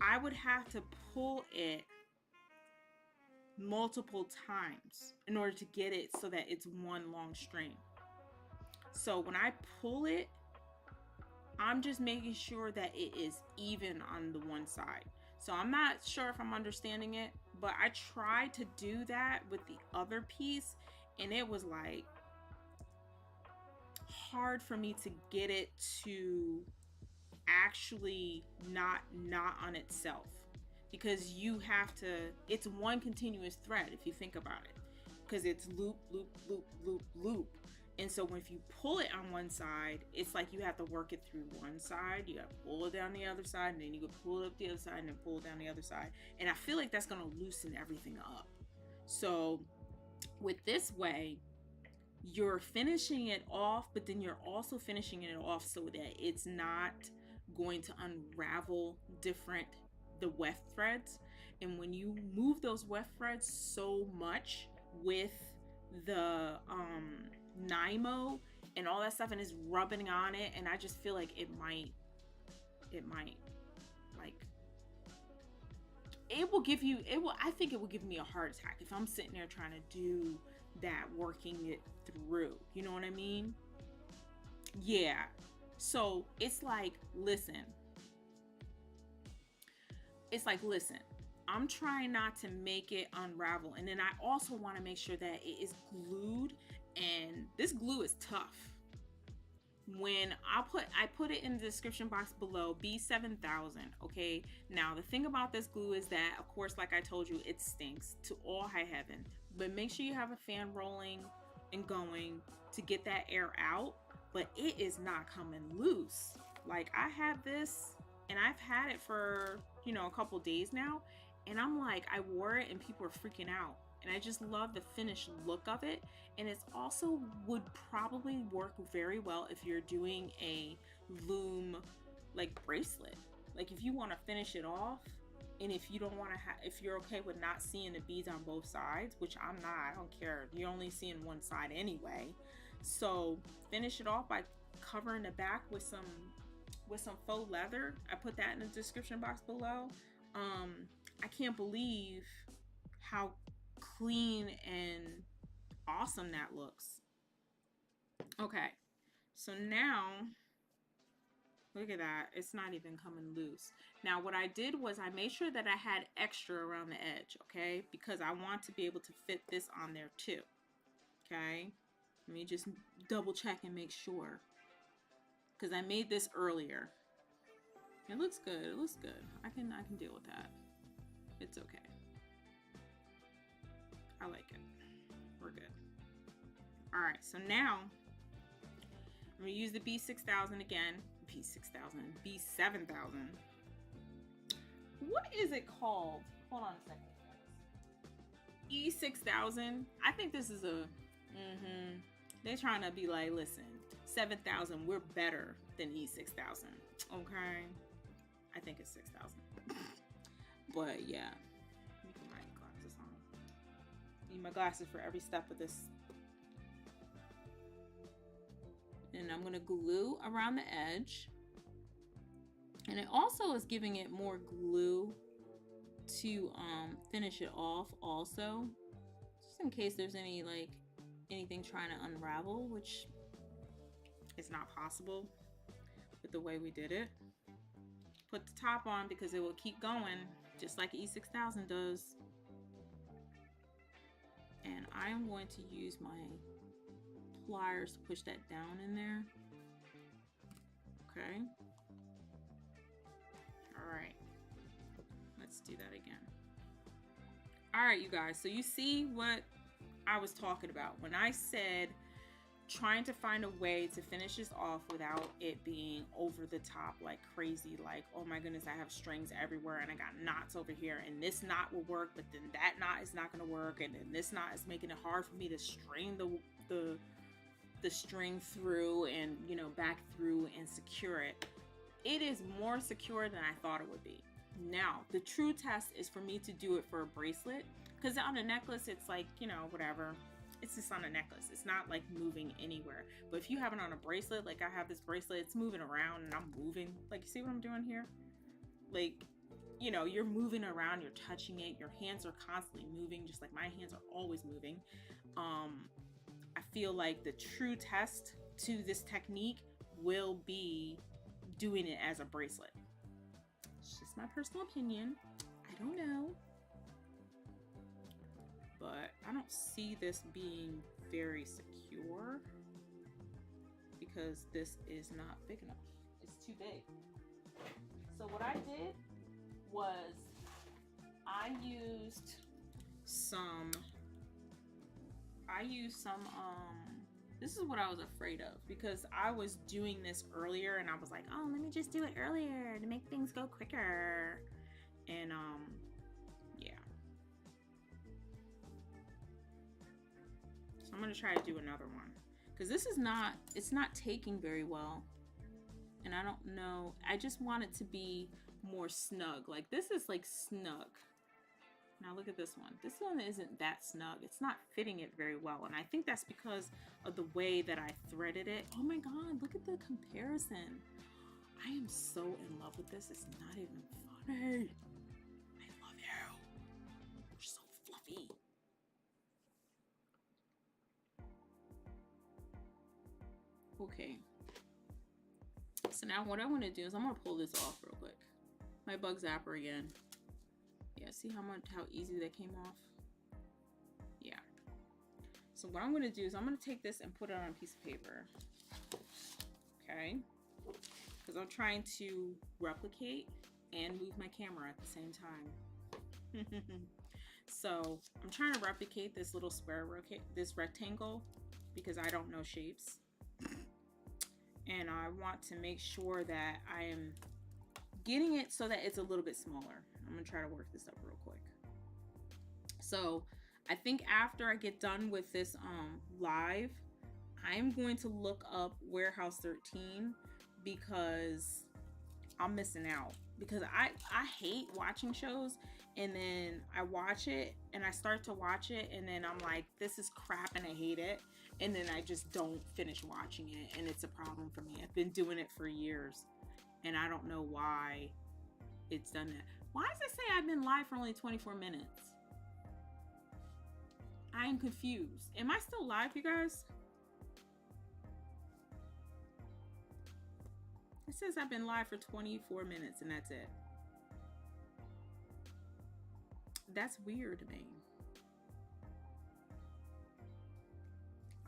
I would have to pull it multiple times in order to get it so that it's one long string. So when I pull it, I'm just making sure that it is even on the one side. So I'm not sure if I'm understanding it, but I tried to do that with the other piece, and it was like hard for me to get it to actually not on itself, because you have to, it's one continuous thread if you think about it, because it's loop, loop, loop, loop, loop. And so if you pull it on one side, it's like you have to work it through one side, you have to pull it down the other side, and then you can pull it up the other side and then pull it down the other side. And I feel like that's going to loosen everything up. So with this way, you're finishing it off, but then you're also finishing it off so that it's not going to unravel the weft threads. And when you move those weft threads so much with the NYMO and all that stuff, and it's rubbing on it, and I just feel like it might like, it will give you, I think it will give me a heart attack if I'm sitting there trying to do that, working it through, you know what I mean? Yeah. So it's like, listen, I'm trying not to make it unravel, and then I also want to make sure that it is glued, and this glue is tough. When I put it in the description box below, B7000. Okay, now the thing about this glue is that, of course, like I told you, it stinks to all high heaven, but make sure you have a fan rolling and going to get that air out. But it is not coming loose. Like, I have this and I've had it for, you know, a couple days now, and I'm like, I wore it and people are freaking out, and I just love the finished look of it. And it's also would probably work very well if you're doing a loom like bracelet. Like if you want to finish it off, and if you don't want to if you're okay with not seeing the beads on both sides, which I'm not, I don't care, you're only seeing one side anyway. So finish it off by covering the back with some faux leather. I put that in the description box below. I can't believe how clean and awesome that looks. Okay, so now look at that, it's not even coming loose. Now what I did was I made sure that I had extra around the edge, okay, because I want to be able to fit this on there too. Okay, let me just double check and make sure, because I made this earlier. It looks good, it looks good. I can deal with that. It's okay. I like it. We're good. All right, so now I'm gonna use the B6000 again. B7000. What is it called? Hold on a second. E6000. I think this is a, they're trying to be like, listen, 7000, we're better than E6000. Okay. I think it's 6000. But yeah. Let me put my glasses on. Need my glasses for every step of this. And I'm going to glue around the edge. And it also is giving it more glue to finish it off also. Just in case there's any anything trying to unravel, which is not possible with the way we did it. Put the top on because it will keep going just like E6000 does. And I am going to use my pliers to push that down in there. Okay. All right. Let's do that again. All right, you guys. So you see what I was talking about when I said trying to find a way to finish this off without it being over the top like crazy, like, oh my goodness, I have strings everywhere and I got knots over here and this knot will work, but then that knot is not going to work, and then this knot is making it hard for me to string the string through and, you know, back through and secure it. It is more secure than I thought it would be. Now, the true test is for me to do it for a bracelet, because on a necklace, it's like, you know, whatever. It's just on a necklace. It's not like moving anywhere. But if you have it on a bracelet, like I have this bracelet, it's moving around and I'm moving. Like, you see what I'm doing here? Like, you know, you're moving around, you're touching it. Your hands are constantly moving, just like my hands are always moving. I feel like the true test to this technique will be doing it as a bracelet. It's just my personal opinion. I don't know. But I don't see this being very secure because this is not big enough. It's too big. So what I did was I used some, this is what I was afraid of, because I was doing this earlier and I was like, oh, let me just do it earlier to make things go quicker. And yeah. So I'm gonna try to do another one, because this is not, it's not taking very well. And I don't know, I just want it to be more snug. Like this is like snug. Now look at this one. This one isn't that snug. It's not fitting it very well. And I think that's because of the way that I threaded it. Oh my God, look at the comparison. I am so in love with this. It's not even funny. I love you. You're so fluffy. Okay. So now what I want to do is I'm going to pull this off real quick. My bug zapper again. Yeah, see how easy that came off? Yeah. So what I'm going to do is I'm going to take this and put it on a piece of paper. Okay? Because I'm trying to replicate and move my camera at the same time. So I'm trying to replicate this little square, this rectangle, because I don't know shapes. And I want to make sure that I am getting it so that it's a little bit smaller. I'm gonna try to work this up real quick. So I think after I get done with this live, I'm going to look up Warehouse 13, because I'm missing out. Because I hate watching shows, and then I watch it and I start to watch it and then I'm like, this is crap and I hate it, and then I just don't finish watching it, and it's a problem for me. I've been doing it for years and I don't know why it's done that. Why does it say I've been live for only 24 minutes? I am confused. Am I still live, you guys? It says I've been live for 24 minutes and that's it. That's weird to me.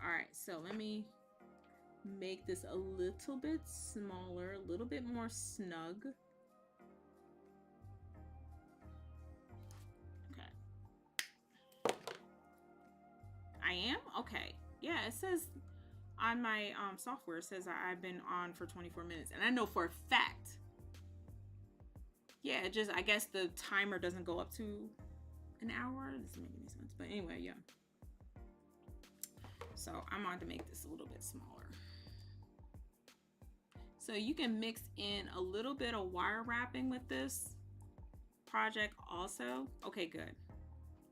All right, so let me make this a little bit smaller, a little bit more snug. Okay. I am? Okay. Yeah, it says on my software, it says I've been on for 24 minutes. And I know for a fact, yeah, it just, I guess the timer doesn't go up to an hour. This doesn't make any sense. But anyway, yeah. So I'm on to make this a little bit smaller. So you can mix in a little bit of wire wrapping with this project also. Okay, good.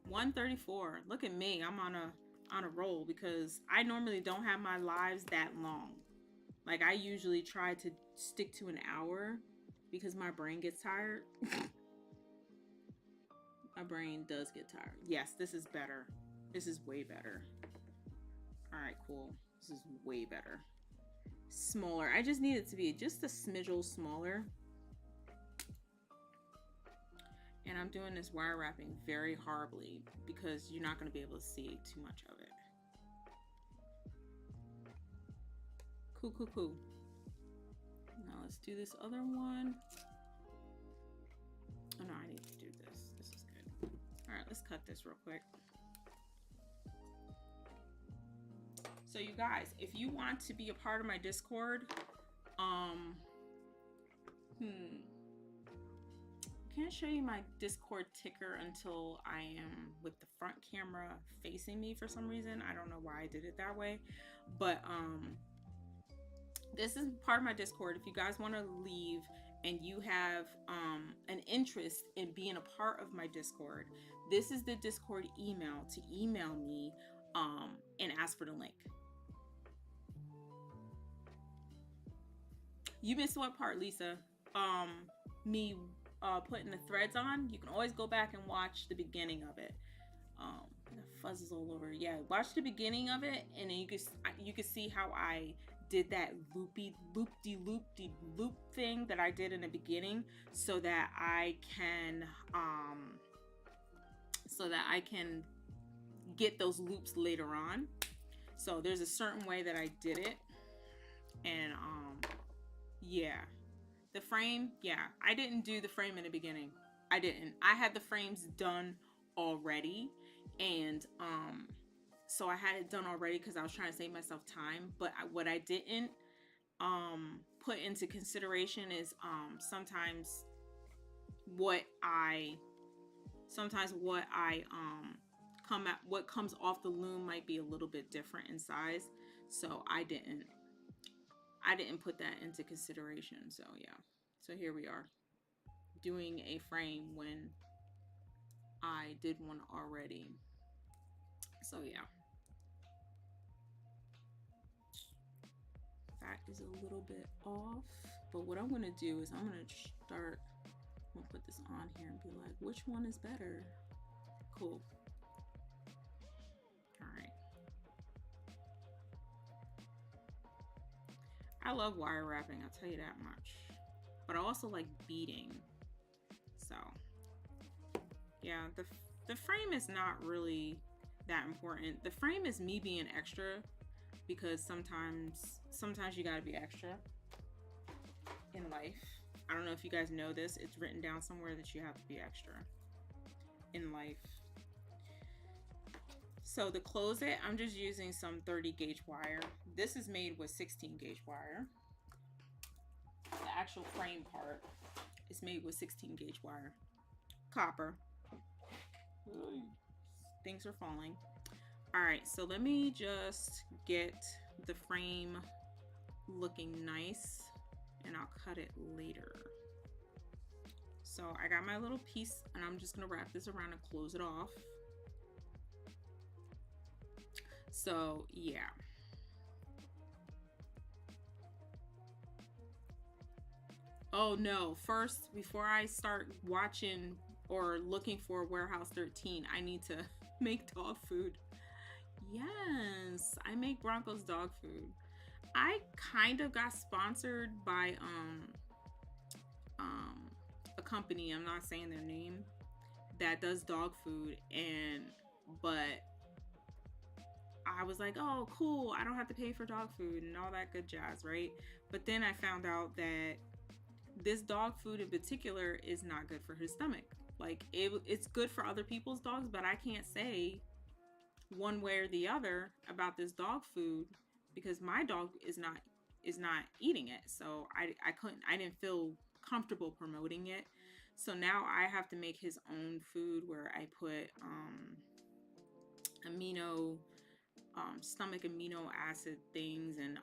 134. Look at me. I'm on a roll, because I normally don't have my lives that long. Like I usually try to stick to an hour because my brain gets tired. My brain does get tired. Yes, this is better. This is way better. All right, cool. This is way better. Smaller. I just need it to be just a smidge smaller. And I'm doing this wire wrapping very horribly because you're not going to be able to see too much of it. Cool, cool, cool. Now let's do this other one. Oh no, I need to do this. This is good. All right, let's cut this real quick. So you guys, if you want to be a part of my Discord, can't show you my Discord ticker until I am with the front camera facing me for some reason. I don't know why I did it that way, but this is part of my Discord. If you guys want to leave and you have an interest in being a part of my Discord, this is the Discord email to email me and ask for the link. You missed what part, Lisa? Me putting the threads on. You can always go back and watch the beginning of it. The fuzz is all over. Yeah, watch the beginning of it, and then you can see how I did that loop-de-loop thing that I did in the beginning, so that I can get those loops later on. So there's a certain way that I did it, and yeah. The frame, yeah, I didn't do the frame in the beginning. I didn't. I had the frames done already, and so I had it done already because I was trying to save myself time. But what I didn't put into consideration is sometimes what comes off the loom might be a little bit different in size, so I didn't put that into consideration. So yeah, so here we are doing a frame when I did one already. So yeah, that is a little bit off, but what I'm going to do is I'm going to put this on here and be like, which one is better? Cool. All right. I love wire wrapping, I'll tell you that much. But I also like beading. So yeah, the frame is not really that important. The frame is me being extra, because sometimes you gotta be extra in life. I don't know if you guys know this. It's written down somewhere that you have to be extra in life. So to close it, I'm just using some 30 gauge wire. This is made with 16 gauge wire. The actual frame part is made with 16 gauge wire. Copper. Things are falling. All right, so let me just get the frame looking nice, and I'll cut it later. So I got my little piece, and I'm just gonna wrap this around and close it off. So yeah. Oh no, first, before I start watching or looking for Warehouse 13, I need to make dog food. Yes, I make Bronco's dog food. I kind of got sponsored by a company, I'm not saying their name, that does dog food, but I was like, oh cool, I don't have to pay for dog food and all that good jazz, right? But then I found out that this dog food in particular is not good for his stomach. Like it's good for other people's dogs, but I can't say one way or the other about this dog food because my dog is not eating it. So I didn't feel comfortable promoting it. So now I have to make his own food where I put stomach amino acid things and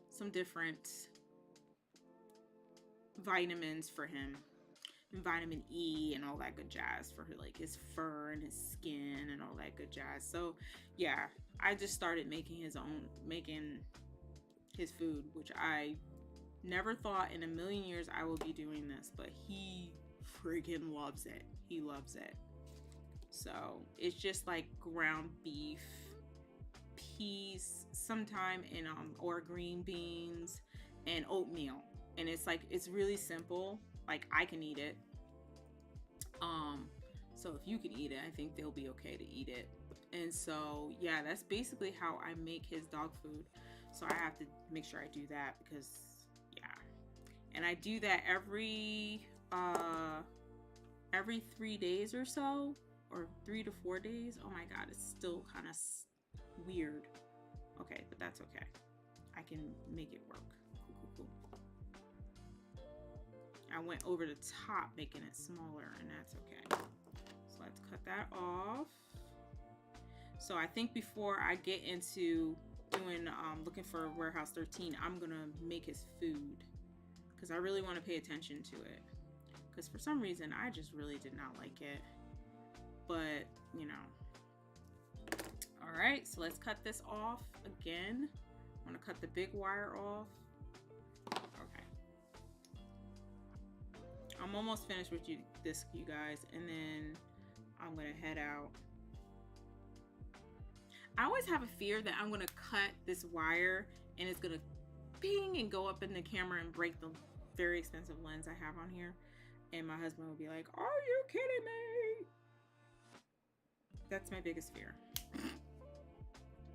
some different vitamins for him, and vitamin E and all that good jazz for like his fur and his skin and all that good jazz. So yeah, I just started making his food, which I never thought in a million years I will be doing this, but he freaking loves it. He loves it. So it's just like ground beef, peas, sometime in or green beans and oatmeal. And it's like, it's really simple. Like I can eat it. So if you can eat it, I think they'll be okay to eat it. And so, yeah, that's basically how I make his dog food. So I have to make sure I do that because And I do that every 3 days or so, or 3 to 4 days. Oh my god, it's still kind of weird. Okay, but that's okay. I can make it work. Cool. I went over the top making it smaller, and that's okay. So let's cut that off. So I think before I get into doing looking for Warehouse 13, I'm gonna make his food, because I really want to pay attention to it, because for some reason I just really did not like it. But you know, all right, so let's cut this off again. I'm gonna cut the big wire off. Okay, I'm almost finished with this, you guys, and then I'm gonna head out. I always have a fear that I'm gonna cut this wire and it's gonna ping and go up in the camera and break the very expensive lens I have on here, and my husband will be like, "Are you kidding me?" That's my biggest fear.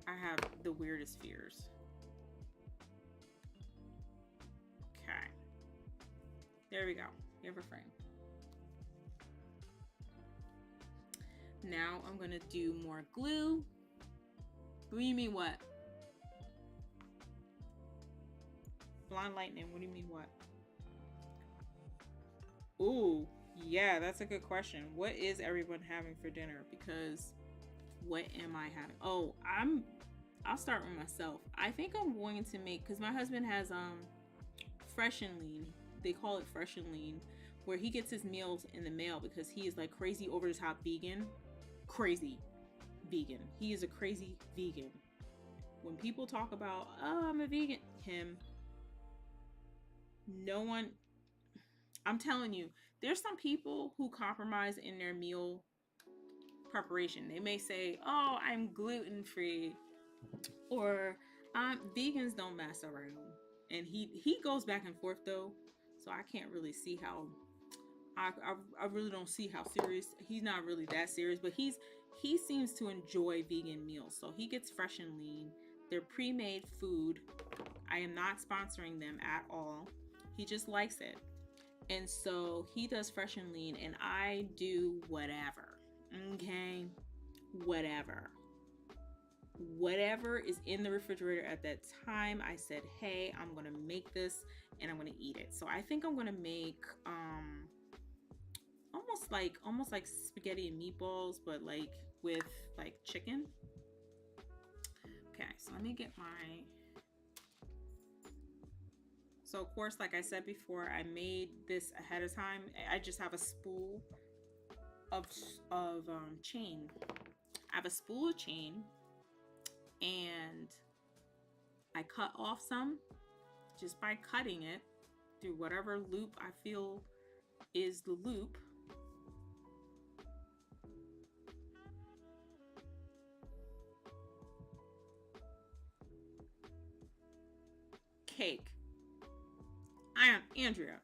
I have the weirdest fears. Okay, there we go. You have a frame. Now I'm gonna do more glue. What do you mean what? Blonde lightning, what do you mean what? Ooh, yeah, that's a good question. What is everyone having for dinner? Because what am I having? Oh, I'll start with myself. I think I'm going to make, because my husband has Fresh and Lean. They call it Fresh and Lean, where he gets his meals in the mail because he is like crazy over the top vegan. Crazy vegan. He is a crazy vegan. When people talk about, oh, I'm a vegan, him, no one, I'm telling you, there's some people who compromise in their meal preparation. They may say, oh, I'm gluten-free, or vegans don't mess around. And he goes back and forth though, so I can't really see how, I really don't see how serious, he's not really that serious, but he seems to enjoy vegan meals. So he gets Fresh and Lean. They're pre-made food. I am not sponsoring them at all. He just likes it. And so he does Fresh and Lean, and I do whatever. Okay? Whatever. Whatever is in the refrigerator at that time, I said, hey, I'm going to make this and I'm going to eat it. So I think I'm going to make almost like spaghetti and meatballs, but like with like chicken. Okay, so let me get my, so of course, like I said before, I made this ahead of time. I just have a spool of chain. I have a spool of chain, and I cut off some just by cutting it through whatever loop I feel is the loop. Cake. I am Andrea.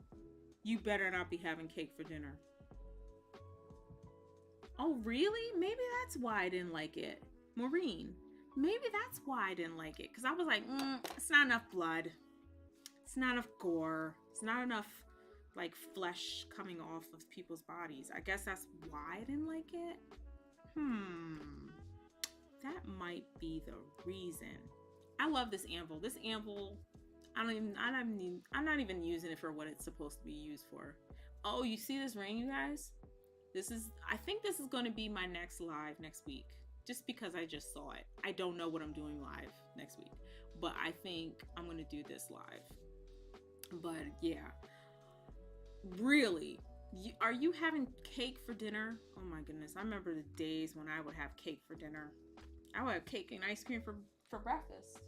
You better not be having cake for dinner. Oh, really? Maybe that's why I didn't like it. Maureen, maybe that's why I didn't like it. Because I was like, it's not enough blood. It's not enough gore. It's not enough, like, flesh coming off of people's bodies. I guess that's why I didn't like it. That might be the reason. I love this anvil. This anvil, I'm not even using it for what it's supposed to be used for. Oh, you see this ring, you guys? I think this is going to be my next live next week, just because I just saw it. I don't know what I'm doing live next week, but I think I'm going to do this live. But yeah, really, are you having cake for dinner? Oh my goodness, I remember the days when I would have cake for dinner. I would have cake and ice cream for breakfast.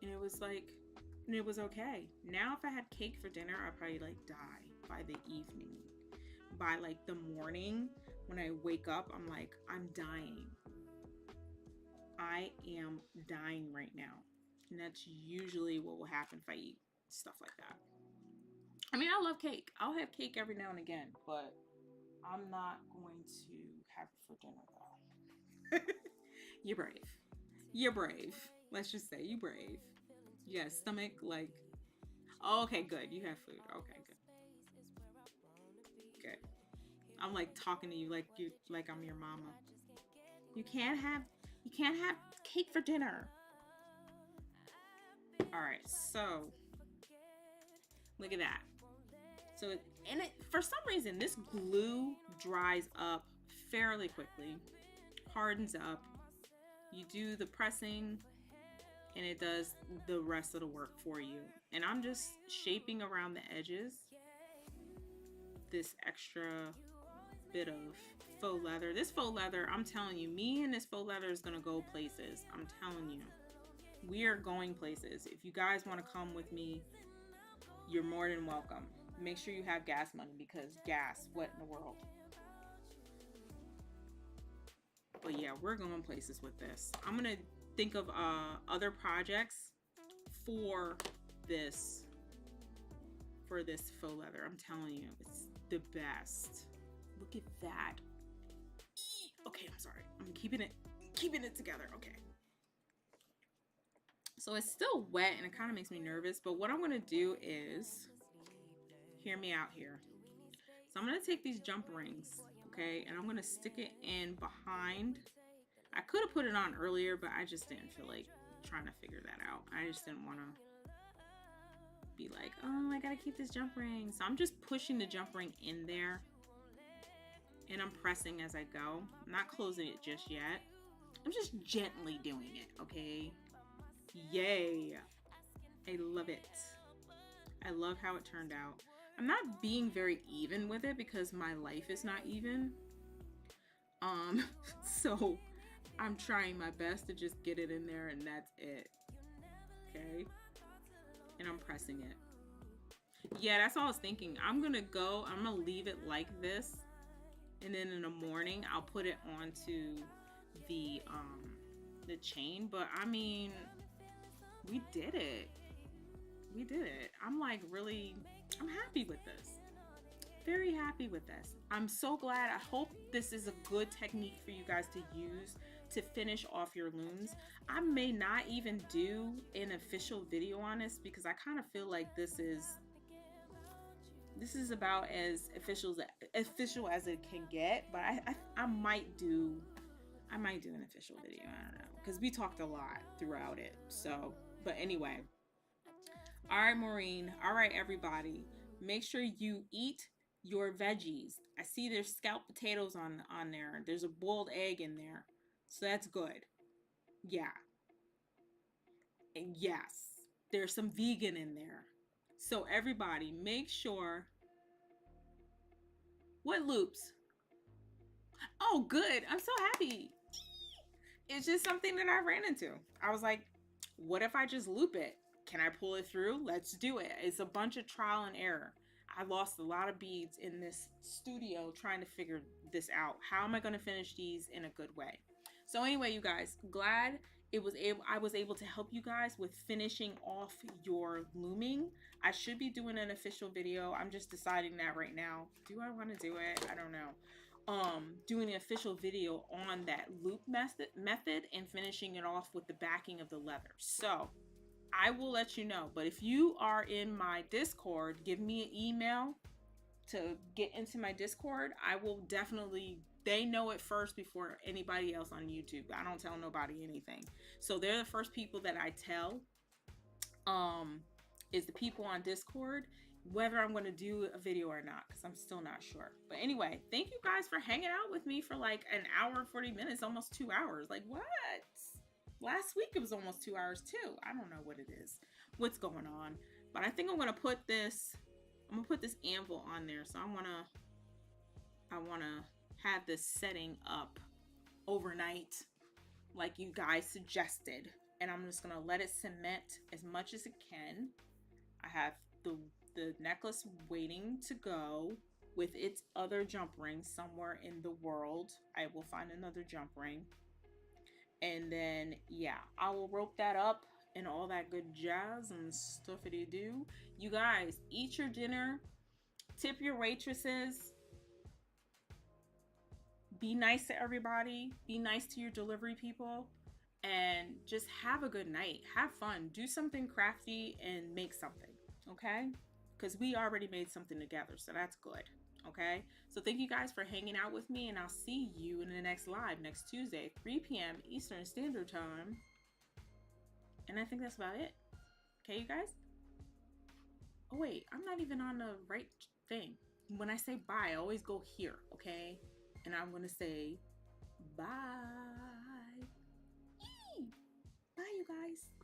And it was like, and it was okay. Now if I had cake for dinner, I'd probably like die by the evening. By like the morning, when I wake up, I'm like, I'm dying. I am dying right now. And that's usually what will happen if I eat stuff like that. I mean, I love cake. I'll have cake every now and again, but I'm not going to have it for dinner though. You're brave. You're brave. Let's just say you're brave. You got a stomach like, Okay, good. You have food. Okay, good. Good. I'm like talking to you like I'm your mama. You can't have cake for dinner. All right, so look at that. So and it for some reason this glue dries up fairly quickly, hardens up. You do the pressing and it does the rest of the work for you. And I'm just shaping around the edges this extra bit of faux leather. This faux leather, I'm telling you, me and this faux leather is gonna go places. I'm telling you, we are going places. If you guys want to come with me, you're more than welcome. Make sure you have gas money, because gas, what in the world? But yeah, we're going places with this. I'm gonna think of other projects for this faux leather. I'm telling you, it's the best. Look at that. Okay, I'm sorry. I'm keeping it together. Okay. So it's still wet and it kind of makes me nervous, but what I'm gonna do is, hear me out here. So I'm gonna take these jump rings, okay, and I'm gonna stick it in behind. I could have put it on earlier, but I just didn't feel like trying to figure that out. I just didn't want to be like, oh, I gotta keep this jump ring. So I'm just pushing the jump ring in there and I'm pressing as I go. I'm not closing it just yet. I'm just gently doing it, okay? Yay. I love it. I love how it turned out. I'm not being very even with it because my life is not even. So I'm trying my best to just get it in there and that's it. Okay? And I'm pressing it. Yeah, that's all I was thinking. I'm gonna leave it like this. And then in the morning, I'll put it onto the chain. But I mean, we did it. We did it. I'm like I'm happy with this. Very happy with this. I'm so glad. I hope this is a good technique for you guys to use to finish off your looms. I may not even do an official video on this because I kind of feel like this is about as official as it can get, but I might do an official video. I don't know, because we talked a lot throughout it. So, but anyway. All right, Maureen. All right, everybody. Make sure you eat your veggies. I see there's scalloped potatoes on there. There's a boiled egg in there. So that's good. Yeah. And yes, there's some vegan in there. So everybody, make sure. What loops? Oh, good. I'm so happy. It's just something that I ran into. I was like, what if I just loop it? Can I pull it through? Let's do it. It's a bunch of trial and error. I lost a lot of beads in this studio trying to figure this out. How am I going to finish these in a good way? So anyway, you guys, glad I was able to help you guys with finishing off your looming. I should be doing an official video. I'm just deciding that right now. Do I want to do it? I don't know. Doing an official video on that loop method and finishing it off with the backing of the leather. So I will let you know. But if you are in my Discord, give me an email to get into my Discord. I will definitely, they know it first before anybody else on YouTube. I don't tell nobody anything. So they're the first people that I tell, is the people on Discord, whether I'm going to do a video or not, because I'm still not sure. But anyway, thank you guys for hanging out with me for like an hour and 40 minutes, almost 2 hours. Like what? Last week it was almost 2 hours too. I don't know what it is, what's going on. But I think I'm going to put this anvil on there. So I want to have this setting up overnight like you guys suggested. And I'm just going to let it cement as much as it can. I have the necklace waiting to go with its other jump ring somewhere in the world. I will find another jump ring. And then, yeah, I will rope that up and all that good jazz and stuffity do. You guys, eat your dinner. Tip your waitresses. Be nice to everybody. Be nice to your delivery people. And just have a good night. Have fun. Do something crafty and make something. okay? Because we already made something together, so that's good, okay? So thank you guys for hanging out with me, and I'll see you in the next live next Tuesday, 3 p.m. Eastern Standard Time. And I think that's about it. Okay, you guys? Oh, wait, I'm not even on the right thing. When I say bye, I always go here, okay? And I'm gonna say bye. Yee! Bye, you guys.